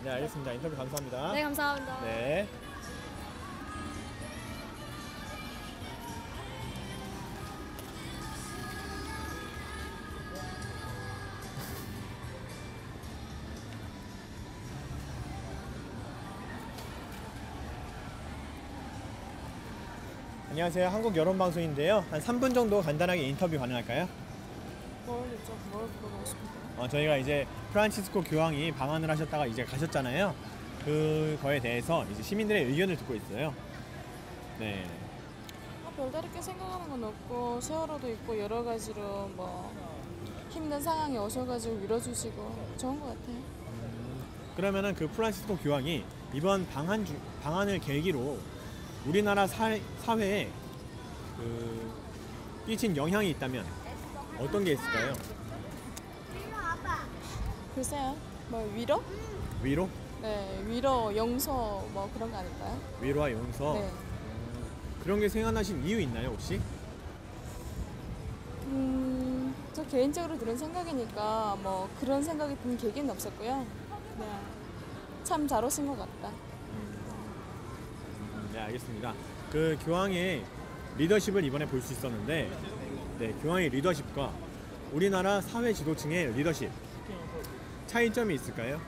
[SPEAKER 1] 네, 알겠습니다. 인터뷰 감사합니다.
[SPEAKER 5] 네, 감사합니다.
[SPEAKER 1] 네. 안녕하세요. 한국 여론방송인데요. 한 3분 정도 간단하게 인터뷰 가능할까요?
[SPEAKER 6] 뭘 물어보고 싶은데요?
[SPEAKER 1] 저희가 이제 프란치스코 교황이 방한을 하셨다가 이제 가셨잖아요. 그거에 대해서 이제 시민들의 의견을 듣고 있어요. 네.
[SPEAKER 6] 별다르게 생각하는 건 없고 세월호도 있고 여러 가지로 뭐 힘든 상황에 오셔가지고 밀어주시고 좋은 것 같아요.
[SPEAKER 1] 그러면은 그 프란치스코 교황이 이번 방한을 계기로 우리나라 사회에 끼친 영향이 있다면 어떤 게 있을까요?
[SPEAKER 6] 글쎄요, 뭐 위로?
[SPEAKER 1] 위로?
[SPEAKER 6] 네, 위로, 용서 뭐 그런 거 아닐까요?
[SPEAKER 1] 위로와 용서.
[SPEAKER 6] 네.
[SPEAKER 1] 그런 게 생각나신 이유 있나요 혹시?
[SPEAKER 6] 저 개인적으로 들은 생각이니까 뭐 그런 생각이 든 계기는 없었고요. 그냥 참 잘 오신 것 같다.
[SPEAKER 1] 네, 알겠습니다. 그 교황의 리더십을 이번에 볼 수 있었는데, 네, 교황의 리더십과 우리나라 사회 지도층의 리더십 차이점이 있을까요?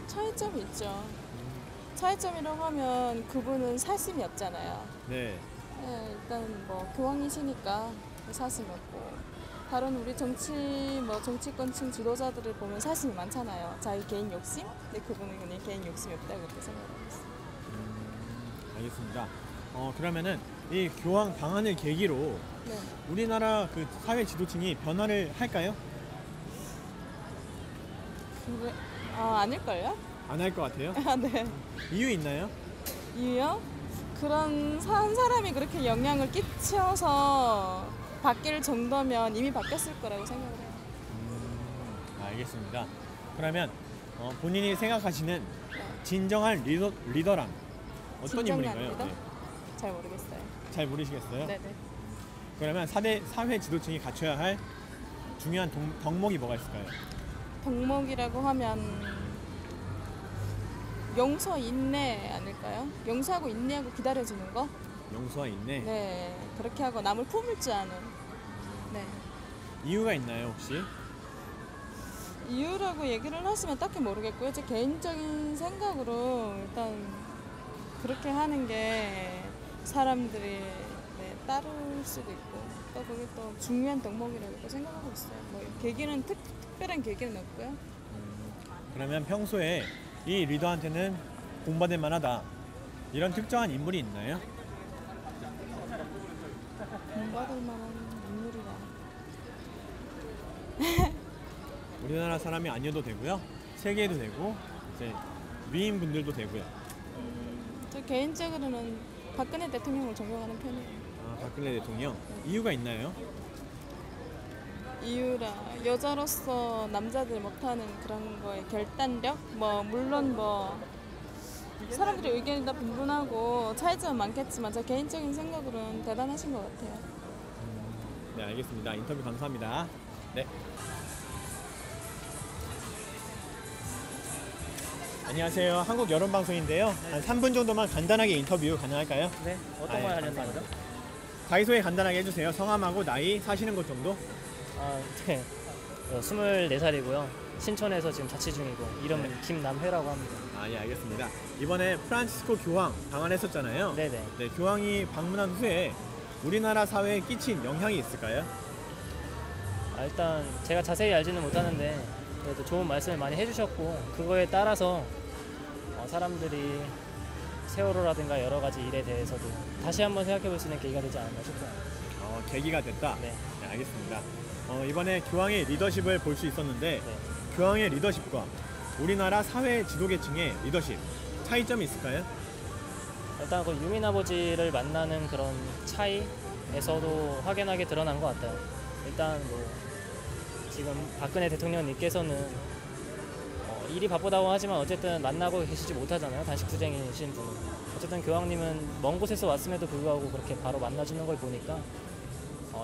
[SPEAKER 6] 차이점이 있죠. 차이점이라고 하면 그분은 사심이 없잖아요.
[SPEAKER 1] 네,
[SPEAKER 6] 네, 일단 뭐 교황이시니까 사심이 없고 다른 우리 정치권층 지도자들을 보면 사심이 많잖아요. 자기 개인 욕심? 근데 그분은 그냥 개인 욕심이 없다고 그렇게 생각하고 있어요.
[SPEAKER 1] 알겠습니다. 그러면은 이 교황 방한을 계기로
[SPEAKER 6] 네.
[SPEAKER 1] 우리나라 그 사회 지도층이 변화를 할까요?
[SPEAKER 6] 근데 아닐걸요?
[SPEAKER 1] 안 할 것 같아요.
[SPEAKER 6] 아, 네.
[SPEAKER 1] 이유 있나요?
[SPEAKER 6] 이유요? 한 사람이 그렇게 영향을 끼쳐서 바뀔 정도면 이미 바뀌었을 거라고 생각을 해요.
[SPEAKER 1] 알겠습니다. 그러면 본인이 생각하시는
[SPEAKER 6] 네.
[SPEAKER 1] 진정한 리더란 어떤
[SPEAKER 6] 진정한
[SPEAKER 1] 인물인가요?
[SPEAKER 6] 리더?
[SPEAKER 1] 네.
[SPEAKER 6] 잘 모르겠어요.
[SPEAKER 1] 잘 모르시겠어요?
[SPEAKER 6] 네네.
[SPEAKER 1] 그러면 사회 지도층이 갖춰야 할 중요한 덕목이 뭐가 있을까요?
[SPEAKER 6] 덕목이라고 하면 용서, 인내 아닐까요? 용서하고 인내하고 기다려주는 거?
[SPEAKER 1] 용서와 인내.
[SPEAKER 6] 네. 그렇게 하고 남을 품을 줄 아는. 네.
[SPEAKER 1] 이유가 있나요 혹시?
[SPEAKER 6] 이유라고 얘기를 하시면 딱히 모르겠고요. 제 개인적인 생각으로 일단 그렇게 하는 게 사람들이 따를 수도 있고 또 그게 또 중요한 덕목이라고 생각하고 있어요. 뭐 계기는 특별한 계기는 없고요.
[SPEAKER 1] 그러면 평소에 이 리더한테는 공부받을 만하다 이런 특정한 인물이 있나요?
[SPEAKER 6] 공부받을 만한 인물이라.
[SPEAKER 1] 우리나라 사람이 아니어도 되고요. 세계에도 되고 이제 위인분들도 되고요.
[SPEAKER 6] 저 개인적으로는 박근혜 대통령을 존경하는 편이에요.
[SPEAKER 1] 아, 박근혜 대통령. 이유가 있나요?
[SPEAKER 6] 이유라 여자로서 남자들 못하는 그런 거에 결단력? 뭐 물론 뭐 사람들의 의견이 다 분분하고 차이점은 많겠지만 제 개인적인 생각으로는 대단하신 것 같아요.
[SPEAKER 1] 네, 알겠습니다. 인터뷰 감사합니다. 네. 안녕하세요. 한국 여론방송인데요. 한 3분 정도만 간단하게 인터뷰 가능할까요?
[SPEAKER 7] 네, 어떤
[SPEAKER 1] 아,
[SPEAKER 7] 걸
[SPEAKER 1] 예,
[SPEAKER 7] 하려는
[SPEAKER 1] 감사합니다.
[SPEAKER 7] 거죠?
[SPEAKER 1] 자기소개 간단하게 해주세요. 성함하고 나이, 사시는 곳 정도?
[SPEAKER 7] 아, 네. 24살이고요. 신촌에서 지금 자취 중이고 이름은
[SPEAKER 1] 네.
[SPEAKER 7] 김남회라고 합니다.
[SPEAKER 1] 아, 예, 알겠습니다. 이번에 프란치스코 교황 방한했었잖아요.
[SPEAKER 7] 네네.
[SPEAKER 1] 네, 교황이 방문한 후에 우리나라 사회에 끼친 영향이 있을까요?
[SPEAKER 7] 일단 제가 자세히 알지는 못하는데 그래도 좋은 말씀을 많이 해주셨고 그거에 따라서 사람들이 세월호라든가 여러 가지 일에 대해서도 다시 한번 생각해 볼 수 있는 계기가 되지 않았나 싶어요.
[SPEAKER 1] 계기가 됐다.
[SPEAKER 7] 네.
[SPEAKER 1] 네, 알겠습니다. 이번에 교황의 리더십을 볼 수 있었는데
[SPEAKER 7] 네.
[SPEAKER 1] 교황의 리더십과 우리나라 사회 지도계층의 리더십 차이점이 있을까요?
[SPEAKER 7] 일단 그 유민 아버지를 만나는 그런 차이에서도 확연하게 드러난 것 같아요. 일단 뭐 지금 박근혜 대통령님께서는 일이 바쁘다고 하지만 어쨌든 만나고 계시지 못하잖아요. 단식투쟁이신 분은. 어쨌든 교황님은 먼 곳에서 왔음에도 불구하고 그렇게 바로 만나주는 걸 보니까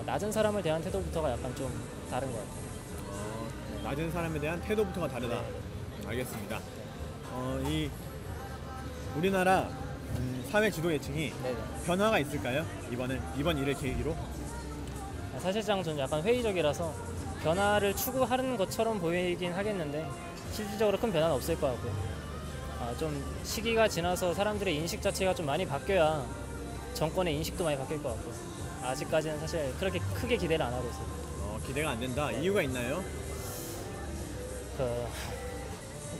[SPEAKER 7] 낮은 사람을 대한 태도부터가 약간 좀 다른 것 같아요.
[SPEAKER 1] 낮은 사람에 대한 태도부터가 다르다.
[SPEAKER 7] 네.
[SPEAKER 1] 알겠습니다. 이 우리나라 사회 지도계층이
[SPEAKER 7] 네네.
[SPEAKER 1] 변화가 있을까요? 이번 일을 계기로?
[SPEAKER 7] 사실상 저는 약간 회의적이라서 변화를 추구하는 것처럼 보이긴 하겠는데 실질적으로 큰 변화는 없을 것 같고요. 좀 시기가 지나서 사람들의 인식 자체가 좀 많이 바뀌어야 정권의 인식도 많이 바뀔 것 같고 아직까지는 사실 그렇게 크게 기대를 안 하고 있어요.
[SPEAKER 1] 기대가 안 된다.
[SPEAKER 7] 네.
[SPEAKER 1] 이유가 있나요?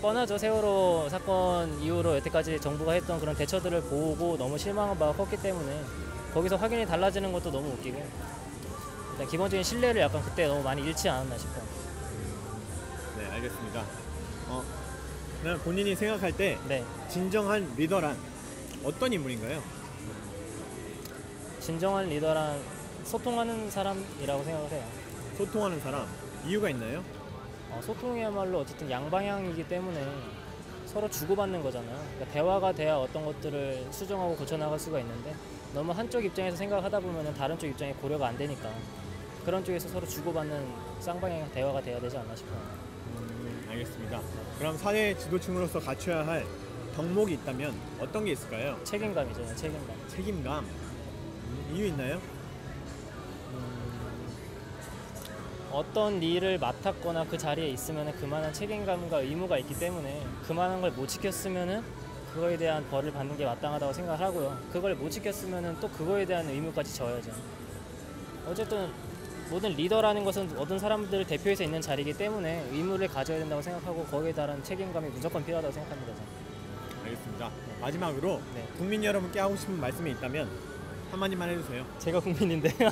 [SPEAKER 7] 뻔하죠. 세월호 사건 이후로 여태까지 정부가 했던 그런 대처들을 보고 너무 실망한 바가 컸기 때문에 거기서 확연히 달라지는 것도 너무 웃기고 일단 기본적인 신뢰를 약간 그때 너무 많이 잃지 않았나 싶어요.
[SPEAKER 1] 네, 알겠습니다. 그냥 본인이 생각할 때
[SPEAKER 7] 네,
[SPEAKER 1] 진정한 리더란 어떤 인물인가요?
[SPEAKER 7] 진정한 리더란 소통하는 사람이라고 생각을 해요.
[SPEAKER 1] 소통하는 사람. 이유가 있나요?
[SPEAKER 7] 소통이야말로 어쨌든 양방향이기 때문에 서로 주고받는 거잖아요. 그러니까 대화가 돼야 어떤 것들을 수정하고 고쳐나갈 수가 있는데 너무 한쪽 입장에서 생각하다 보면 다른 쪽 입장이 고려가 안 되니까 그런 쪽에서 서로 주고받는 쌍방향 대화가 돼야 되지 않나 싶어요.
[SPEAKER 1] 알겠습니다. 그럼 사회 지도층으로서 갖춰야 할 덕목이 있다면 어떤 게 있을까요?
[SPEAKER 7] 책임감이죠, 책임감.
[SPEAKER 1] 책임감. 이유 있나요?
[SPEAKER 7] 어떤 일을 맡았거나 그 자리에 있으면 그만한 책임감과 의무가 있기 때문에 그만한 걸 못 지켰으면 그거에 대한 벌을 받는 게 마땅하다고 생각을 하고요. 그걸 못 지켰으면 또 그거에 대한 의무까지 져야죠. 어쨌든 모든 리더라는 것은 모든 사람들을 대표해서 있는 자리이기 때문에 의무를 가져야 된다고 생각하고 거기에 따른 책임감이 무조건 필요하다고 생각합니다. 저는.
[SPEAKER 1] 알겠습니다. 마지막으로
[SPEAKER 7] 네.
[SPEAKER 1] 국민 여러분께 하고 싶은 말씀이 있다면 한마디만 해주세요.
[SPEAKER 7] 제가 국민인데요.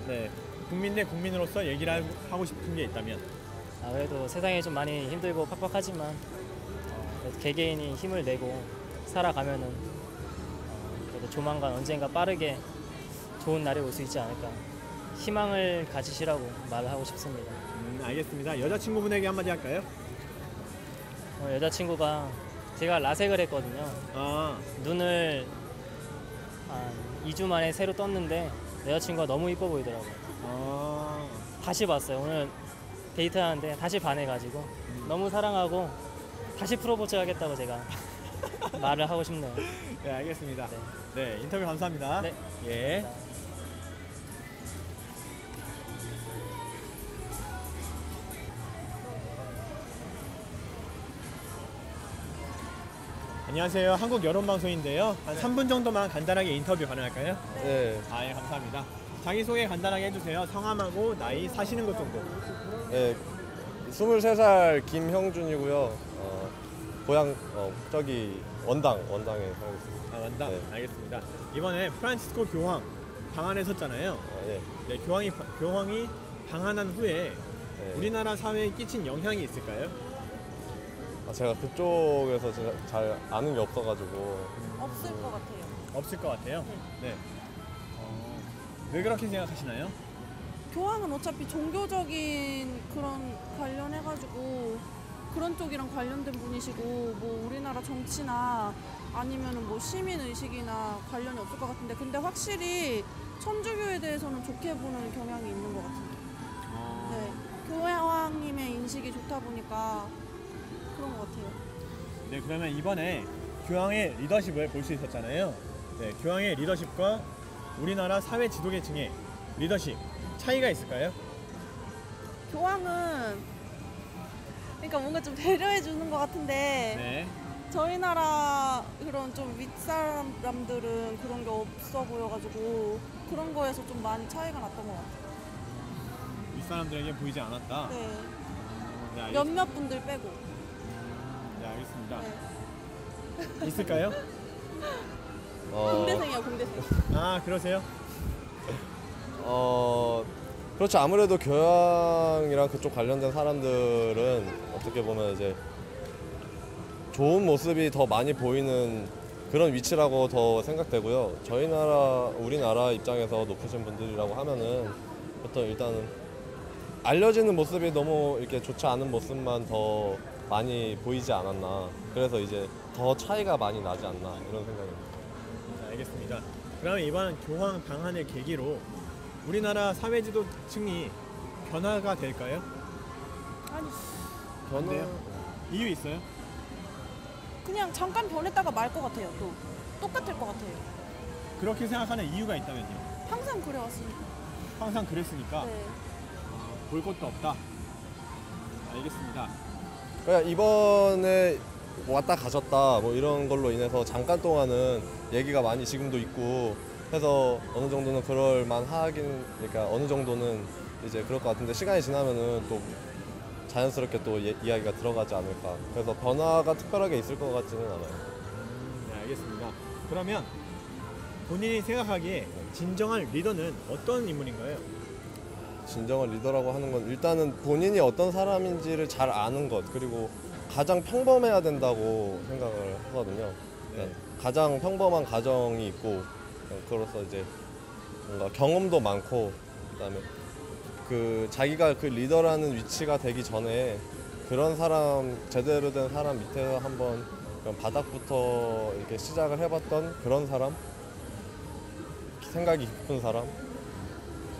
[SPEAKER 1] 네, 국민 대 국민으로서 얘기를 하고 싶은 게 있다면
[SPEAKER 7] 그래도 세상이 좀 많이 힘들고 팍팍하지만 그래도 개개인이 힘을 내고 살아가면은 그래도 조만간 언젠가 빠르게 좋은 날이 올 수 있지 않을까. 희망을 가지시라고 말을 하고 싶습니다.
[SPEAKER 1] 알겠습니다. 여자친구분에게 한마디 할까요?
[SPEAKER 7] 여자친구가 제가 라섹을 했거든요. 눈을 한 2주 만에 새로 떴는데 여자친구가 너무 이뻐 보이더라고요. 다시 봤어요. 오늘 데이트하는데 다시 반해가지고 너무 사랑하고 다시 프로포즈 하겠다고 제가 말을 하고 싶네요.
[SPEAKER 1] 네, 알겠습니다.
[SPEAKER 7] 네.
[SPEAKER 1] 네, 인터뷰 감사합니다.
[SPEAKER 7] 네.
[SPEAKER 1] 예. 안녕하세요. 한국 여론방송인데요. 한 3분 정도만 간단하게 인터뷰 가능할까요?
[SPEAKER 3] 네.
[SPEAKER 1] 예, 감사합니다. 자기소개 간단하게 해주세요. 성함하고 나이, 사시는 곳 정도.
[SPEAKER 8] 네, 23살 김형준이고요. 고향 저기 원당에 살고 있습니다.
[SPEAKER 1] 원당.
[SPEAKER 8] 네.
[SPEAKER 1] 알겠습니다. 이번에 프란치스코 교황 방한했었잖아요.
[SPEAKER 8] 네.
[SPEAKER 1] 네, 교황이 방한한 후에
[SPEAKER 8] 네.
[SPEAKER 1] 우리나라 사회에 끼친 영향이 있을까요?
[SPEAKER 8] 제가 그쪽에서 제가 잘 아는 게 없어가지고
[SPEAKER 9] 없을 것 같아요.
[SPEAKER 1] 없을 것 같아요. 네. 왜 그렇게 생각하시나요?
[SPEAKER 6] 교황은 어차피 종교적인 그런 관련해가지고 그런 쪽이랑 관련된 분이시고 뭐 우리나라 정치나 아니면은 뭐 시민 의식이나 관련이 없을 것 같은데 근데 확실히 천주교에 대해서는 좋게 보는 경향이 있는 것 같아요. 네, 교황님의 인식이 좋다 보니까 그런 것 같아요.
[SPEAKER 1] 네, 그러면 이번에 교황의 리더십을 볼 수 있었잖아요. 네, 교황의 리더십과 우리나라 사회 지도계층의 리더십 차이가 있을까요?
[SPEAKER 6] 교황은 그러니까 뭔가 좀 배려해 주는 것 같은데
[SPEAKER 1] 네.
[SPEAKER 6] 저희 나라 그런 좀 윗사람들은 그런 게 없어 보여가지고 그런 거에서 좀 많이 차이가 났던 것 같아요.
[SPEAKER 1] 윗사람들에게 보이지 않았다.
[SPEAKER 6] 네.
[SPEAKER 1] 네,
[SPEAKER 6] 몇몇 분들 빼고.
[SPEAKER 1] 네, 알겠습니다.
[SPEAKER 6] 네.
[SPEAKER 1] 있을까요?
[SPEAKER 6] 공대생이야, 공대생.
[SPEAKER 1] 아, 그러세요?
[SPEAKER 8] 그렇죠. 아무래도 교양이랑 그쪽 관련된 사람들은 어떻게 보면 이제 좋은 모습이 더 많이 보이는 그런 위치라고 더 생각되고요. 저희 나라, 우리나라 입장에서 높으신 분들이라고 하면은 보통 일단은 알려지는 모습이 너무 이렇게 좋지 않은 모습만 더 많이 보이지 않았나. 그래서 이제 더 차이가 많이 나지 않나 이런 생각입니다.
[SPEAKER 1] 네, 알겠습니다. 그러면 이번 교황 방한을 계기로 우리나라 사회 지도층이 변화가 될까요?
[SPEAKER 6] 아니,
[SPEAKER 1] 안 돼요? 이유 있어요?
[SPEAKER 6] 그냥 잠깐 변했다가 말 것 같아요, 또. 똑같을 것 같아요.
[SPEAKER 1] 그렇게 생각하는 이유가 있다면요?
[SPEAKER 6] 항상 그래왔으니까.
[SPEAKER 1] 항상 그랬으니까
[SPEAKER 6] 네.
[SPEAKER 1] 볼 것도 없다. 알겠습니다.
[SPEAKER 8] 그러니까 이번에 왔다 가셨다 뭐 이런 걸로 인해서 잠깐 동안은 얘기가 많이 지금도 있고 해서 어느 정도는 그럴 만하긴, 그러니까 어느 정도는 이제 그럴 것 같은데 시간이 지나면은 또 자연스럽게 또 이야기가 들어가지 않을까. 그래서 변화가 특별하게 있을 것 같지는 않아요.
[SPEAKER 1] 네, 알겠습니다. 그러면 본인이 생각하기에 진정한 리더는 어떤 인물인가요?
[SPEAKER 8] 진정한 리더라고 하는 건 일단은 본인이 어떤 사람인지를 잘 아는 것, 그리고 가장 평범해야 된다고 생각을 하거든요.
[SPEAKER 1] 네.
[SPEAKER 8] 가장 평범한 가정이 있고, 그로서 이제 뭔가 경험도 많고, 그다음에 그 자기가 그 리더라는 위치가 되기 전에 그런 사람, 제대로 된 사람 밑에서 한번 그런 바닥부터 이렇게 시작을 해봤던 그런 사람, 생각이 깊은 사람.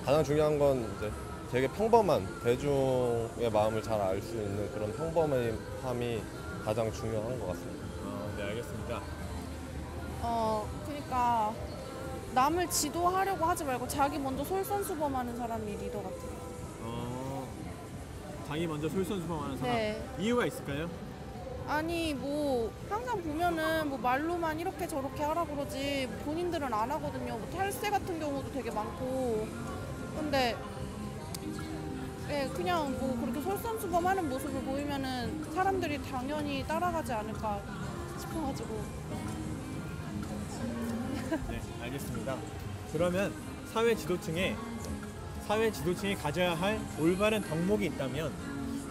[SPEAKER 8] 가장 중요한 건 이제 되게 평범한 대중의 마음을 잘 알 수 있는 그런 평범함이 가장 중요한 것 같습니다.
[SPEAKER 1] 네, 알겠습니다.
[SPEAKER 6] 그러니까 남을 지도하려고 하지 말고 자기 먼저 솔선수범하는 사람이 리더 같아요.
[SPEAKER 1] 자기 먼저 솔선수범하는 사람.
[SPEAKER 6] 네.
[SPEAKER 1] 이유가 있을까요?
[SPEAKER 6] 아니 뭐 항상 보면은 뭐 말로만 이렇게 저렇게 하라 그러지 본인들은 안 하거든요. 뭐 탈세 같은 경우도 되게 많고. 근데 예, 그냥 뭐 그렇게 솔선수범하는 모습을 보이면은 사람들이 당연히 따라가지 않을까 싶어가지고.
[SPEAKER 1] 네, 알겠습니다. 그러면 사회 지도층이 가져야 할 올바른 덕목이 있다면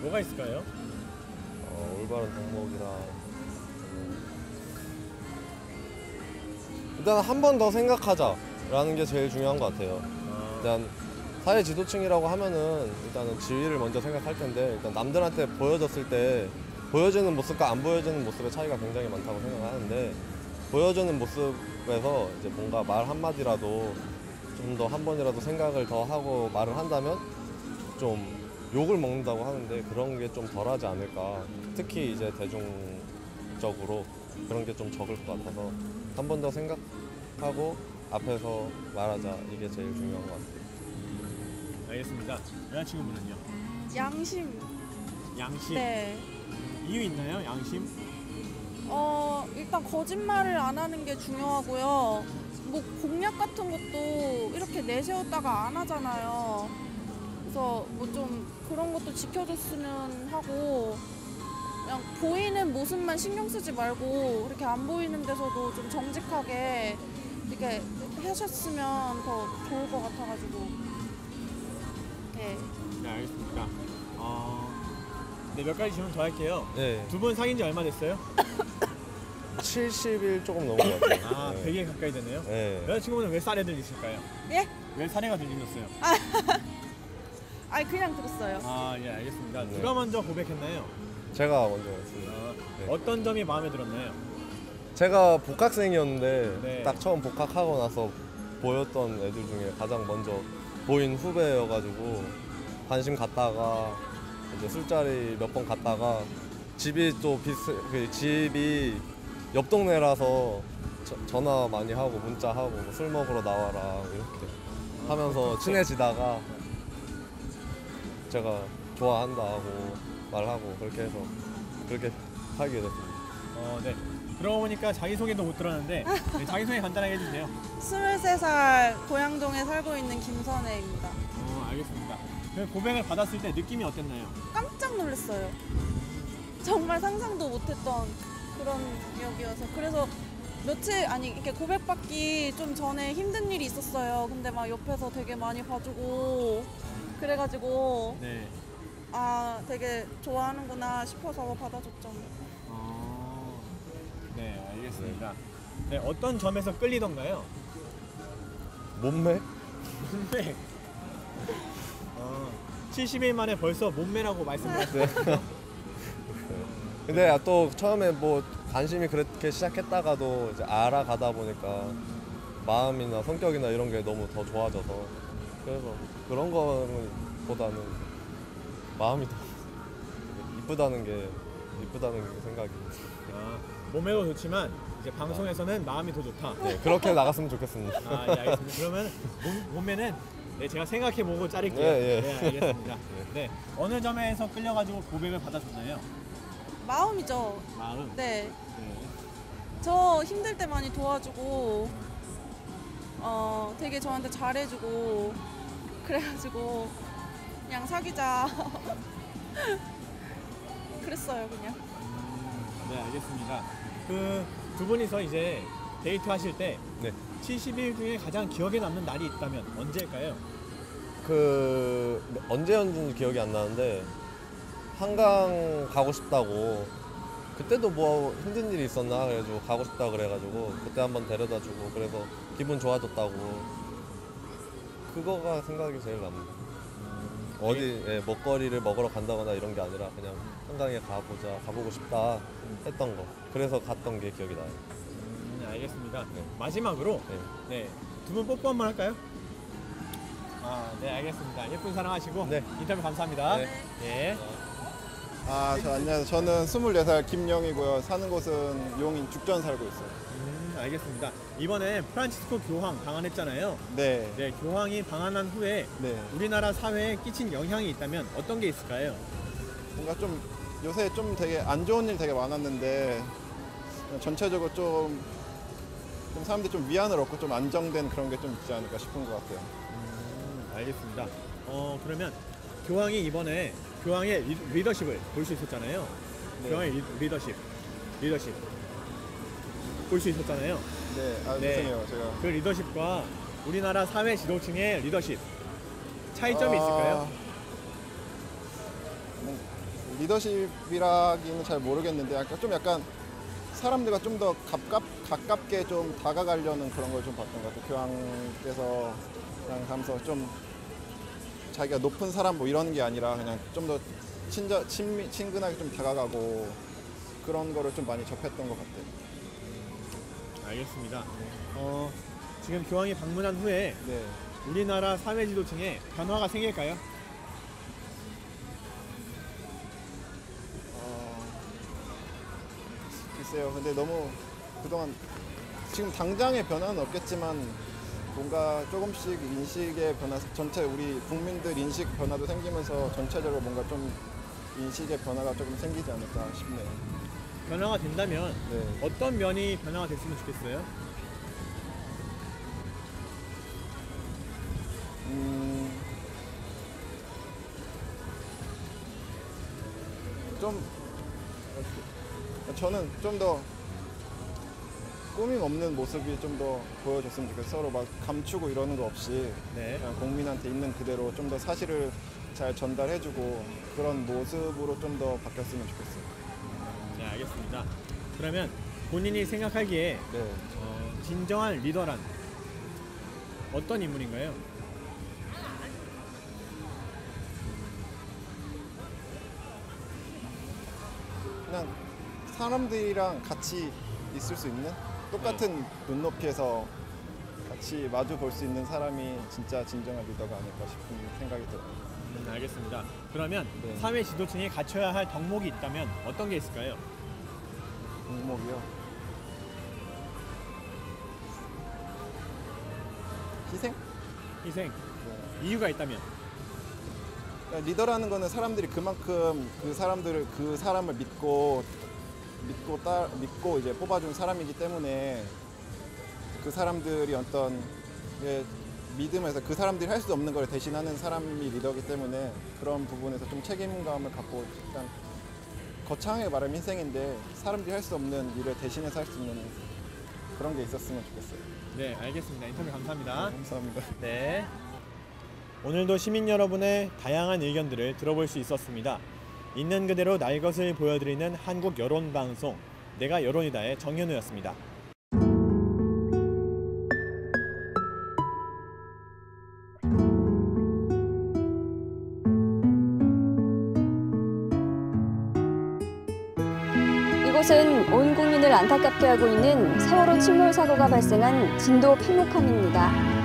[SPEAKER 1] 뭐가 있을까요?
[SPEAKER 8] 올바른 덕목이라 일단 한 번 더 생각하자라는 게 제일 중요한 것 같아요. 일단 사회 지도층이라고 하면은 일단은 지위를 먼저 생각할 텐데, 일단 남들한테 보여졌을 때 보여지는 모습과 안 보여지는 모습의 차이가 굉장히 많다고 생각하는데, 보여지는 모습에서 이제 뭔가 말 한마디라도 좀 더 한 번이라도 생각을 더 하고 말을 한다면 좀 욕을 먹는다고 하는데 그런 게 좀 덜하지 않을까. 특히 이제 대중적으로 그런 게 좀 적을 것 같아서 한 번 더 생각하고 앞에서 말하자, 이게 제일 중요한 것 같아요.
[SPEAKER 1] 알겠습니다. 여자친구분은요?
[SPEAKER 2] 양심.
[SPEAKER 1] 양심.
[SPEAKER 2] 네.
[SPEAKER 1] 이유 있나요? 양심?
[SPEAKER 2] 일단 거짓말을 안 하는 게 중요하고요. 뭐 공약 같은 것도 이렇게 내세웠다가 안 하잖아요. 그래서 뭐 좀 그런 것도 지켜줬으면 하고, 그냥 보이는 모습만 신경 쓰지 말고 이렇게 안 보이는 데서도 좀 정직하게 이렇게 하셨으면 더 좋을 것 같아가지고. 네.
[SPEAKER 1] 네, 알겠습니다. 네, 몇 가지 질문 더 할게요.
[SPEAKER 8] 네.
[SPEAKER 1] 두 분 사귄 지 얼마 됐어요?
[SPEAKER 8] 70일 조금 넘은 것 같아요.
[SPEAKER 1] 아,
[SPEAKER 8] 네.
[SPEAKER 1] 100에 가까이 되네요.
[SPEAKER 8] 네.
[SPEAKER 1] 여자친구는 왜 쌀에 들리실까요?
[SPEAKER 6] 예?
[SPEAKER 1] 왜 사내가 들리셨어요?
[SPEAKER 6] 아니 그냥 들었어요.
[SPEAKER 1] 아, 예, 알겠습니다.
[SPEAKER 8] 네.
[SPEAKER 1] 누가 먼저 고백했나요?
[SPEAKER 8] 제가 먼저 했습니다.
[SPEAKER 1] 아,
[SPEAKER 8] 네.
[SPEAKER 1] 어떤 점이 마음에 들었나요?
[SPEAKER 8] 제가 복학생이었는데
[SPEAKER 1] 네.
[SPEAKER 8] 딱 처음 복학하고 나서 보였던 애들 중에 가장 먼저 보인 후배여가지고 관심 갖다가 이제 술자리 몇 번 갔다가 집이 또 그 집이 옆 동네라서 전화 많이 하고 문자하고 뭐술 먹으러 나와라 이렇게 하면서 친해지다가 제가 좋아한다 하고 말하고 그렇게 해서 그렇게 하게 됐습니다.
[SPEAKER 1] 네. 그러고 보니까 자기소개도 못 들었는데 네, 자기소개 간단하게 해주세요.
[SPEAKER 6] 23살 고양동에 살고 있는 김선혜입니다.
[SPEAKER 1] 알겠습니다. 그 고백을 받았을 때 느낌이 어땠나요?
[SPEAKER 6] 깜짝 놀랐어요. 정말 상상도 못했던 그런 기억이어서 그래서 며칠 아니 이렇게 고백받기 좀 전에 힘든 일이 있었어요. 근데 막 옆에서 되게 많이 봐주고 그래가지고
[SPEAKER 1] 네.
[SPEAKER 6] 아 되게 좋아하는구나 싶어서 받아줬죠.
[SPEAKER 1] 네, 알겠습니다. 네, 어떤 점에서 끌리던가요?
[SPEAKER 8] 몸매?
[SPEAKER 1] 몸매. 70일 만에 벌써 몸매라고 말씀하셨어요.
[SPEAKER 8] 근데 또 처음에 뭐 관심이 그렇게 시작했다가도 이제 알아가다 보니까 마음이나 성격이나 이런 게 너무 더 좋아져서 그래서 그런 거보다는 마음이 더 이쁘다는 게 생각이.
[SPEAKER 1] 몸매도 좋지만 이제 방송에서는 마음이 더 좋다.
[SPEAKER 8] 네, 그렇게 나갔으면 좋겠습니다.
[SPEAKER 1] 예, 알겠습니다. 그러면 몸매는 네, 제가 생각해보고 자를게요.
[SPEAKER 8] 예.
[SPEAKER 1] 네, 알겠습니다. 네, 어느 점에서 끌려가지고 고백을 받아줬나요?
[SPEAKER 6] 마음이죠.
[SPEAKER 1] 마음.
[SPEAKER 6] 네.
[SPEAKER 1] 네.
[SPEAKER 6] 저 힘들 때 많이 도와주고 되게 저한테 잘해주고 그래가지고 그냥 사귀자 그랬어요 그냥.
[SPEAKER 1] 네, 알겠습니다. 그 두 분이서 이제 데이트 하실 때
[SPEAKER 8] 네.
[SPEAKER 1] 70일 중에 가장 기억에 남는 날이 있다면 언제일까요?
[SPEAKER 8] 그 언제였는지 기억이 안 나는데 한강 가고 싶다고 그때도 뭐 힘든 일이 있었나 그래가지고 가고 싶다 그래가지고 그때 한번 데려다주고 그래서 기분 좋아졌다고 그거가 생각이 제일 납니다. 어디 먹거리를 먹으러 간다거나 이런 게 아니라 그냥 한강에 가보고 싶다 했던 거 그래서 갔던 게 기억이 나요.
[SPEAKER 1] 알겠습니다.
[SPEAKER 8] 네.
[SPEAKER 1] 마지막으로
[SPEAKER 8] 네.
[SPEAKER 1] 네, 두 분 뽀뽀 한번 할까요? 네, 알겠습니다. 예쁜 사랑하시고
[SPEAKER 8] 네.
[SPEAKER 1] 인터뷰 감사합니다.
[SPEAKER 8] 네.
[SPEAKER 1] 예.
[SPEAKER 9] 안녕하세요. 저는 24살 김영이고요. 사는 곳은 용인 죽전 살고 있어요.
[SPEAKER 1] 알겠습니다. 이번에 프란치스코 교황 방한했잖아요.
[SPEAKER 9] 네.
[SPEAKER 1] 네, 교황이 방한한 후에
[SPEAKER 9] 네.
[SPEAKER 1] 우리나라 사회에 끼친 영향이 있다면 어떤 게 있을까요?
[SPEAKER 9] 뭔가 좀 요새 좀 되게 안 좋은 일 되게 많았는데 전체적으로 좀 사람들이 좀 위안을 얻고 좀 안정된 그런 게 좀 있지 않을까 싶은 것 같아요.
[SPEAKER 1] 알겠습니다. 그러면 교황이 이번에 교황의 리더십을 볼 수 있었잖아요.
[SPEAKER 9] 네.
[SPEAKER 1] 교황의 리더십 볼 수 있었잖아요.
[SPEAKER 9] 네,
[SPEAKER 1] 네.
[SPEAKER 9] 죄송해요. 제가
[SPEAKER 1] 그 리더십과 우리나라 사회 지도층의 리더십 차이점이 있을까요?
[SPEAKER 9] 리더십이라기는 잘 모르겠는데 약간 사람들과 좀 더 가깝게 좀 다가가려는 그런 걸 좀 봤던 것 같아요. 교황께서 그냥 하면서 좀 자기가 높은 사람 뭐 이런 게 아니라 그냥 좀 더 친근하게 좀 다가가고 그런 거를 좀 많이 접했던 것 같아요.
[SPEAKER 1] 알겠습니다. 지금 교황이 방문한 후에
[SPEAKER 9] 네.
[SPEAKER 1] 우리나라 사회 지도층에 변화가 생길까요?
[SPEAKER 9] 글쎄요. 근데 너무 그동안 지금 당장의 변화는 없겠지만 뭔가 조금씩 인식의 변화, 전체 우리 국민들 인식 변화도 생기면서 전체적으로 뭔가 좀 인식의 변화가 조금 생기지 않을까 싶네요.
[SPEAKER 1] 변화가 된다면
[SPEAKER 9] 네.
[SPEAKER 1] 어떤 면이 변화가 됐으면 좋겠어요?
[SPEAKER 9] 좀 저는 좀 더 꾸밈 없는 모습이 좀 더 보여줬으면 좋겠어요. 서로 막 감추고 이러는 거 없이
[SPEAKER 1] 네.
[SPEAKER 9] 그냥 국민한테 있는 그대로 좀 더 사실을 잘 전달해주고 그런 모습으로 좀 더 바뀌었으면 좋겠어요.
[SPEAKER 1] 네, 알겠습니다. 그러면 본인이 생각하기에
[SPEAKER 8] 네.
[SPEAKER 1] 진정한 리더란 어떤 인물인가요?
[SPEAKER 9] 그냥 사람들이랑 같이 있을 수 있는 똑같은 눈높이에서 같이 마주 볼 수 있는 사람이 진짜 진정한 리더가 아닐까 싶은 생각이 들어요.
[SPEAKER 1] 알겠습니다. 그러면
[SPEAKER 8] 네.
[SPEAKER 1] 사회 지도층이 갖춰야 할 덕목이 있다면 어떤 게 있을까요?
[SPEAKER 9] 덕목이요. 희생?
[SPEAKER 1] 희생.
[SPEAKER 9] 네.
[SPEAKER 1] 이유가 있다면?
[SPEAKER 9] 그러니까 리더라는 거는 사람들이 그만큼 그 사람을 믿고 이제 뽑아준 사람이기 때문에 그 사람들이 어떤 믿음에서 그 사람들이 할 수 없는 걸 대신하는 사람이 리더이기 때문에 그런 부분에서 좀 책임감을 갖고 일단 거창하게 말하면 희생인데 사람들이 할 수 없는 일을 대신해서 할 수 있는 그런 게 있었으면 좋겠어요.
[SPEAKER 1] 네, 알겠습니다. 인터뷰 감사합니다.
[SPEAKER 9] 감사합니다.
[SPEAKER 1] 네. 오늘도 시민 여러분의 다양한 의견들을 들어볼 수 있었습니다. 있는 그대로 날 것을 보여드리는 한국 여론 방송 내가 여론이다의 정현우였습니다.
[SPEAKER 10] 이곳은 온 국민을 안타깝게 하고 있는 세월호 침몰 사고가 발생한 진도 팽목항입니다.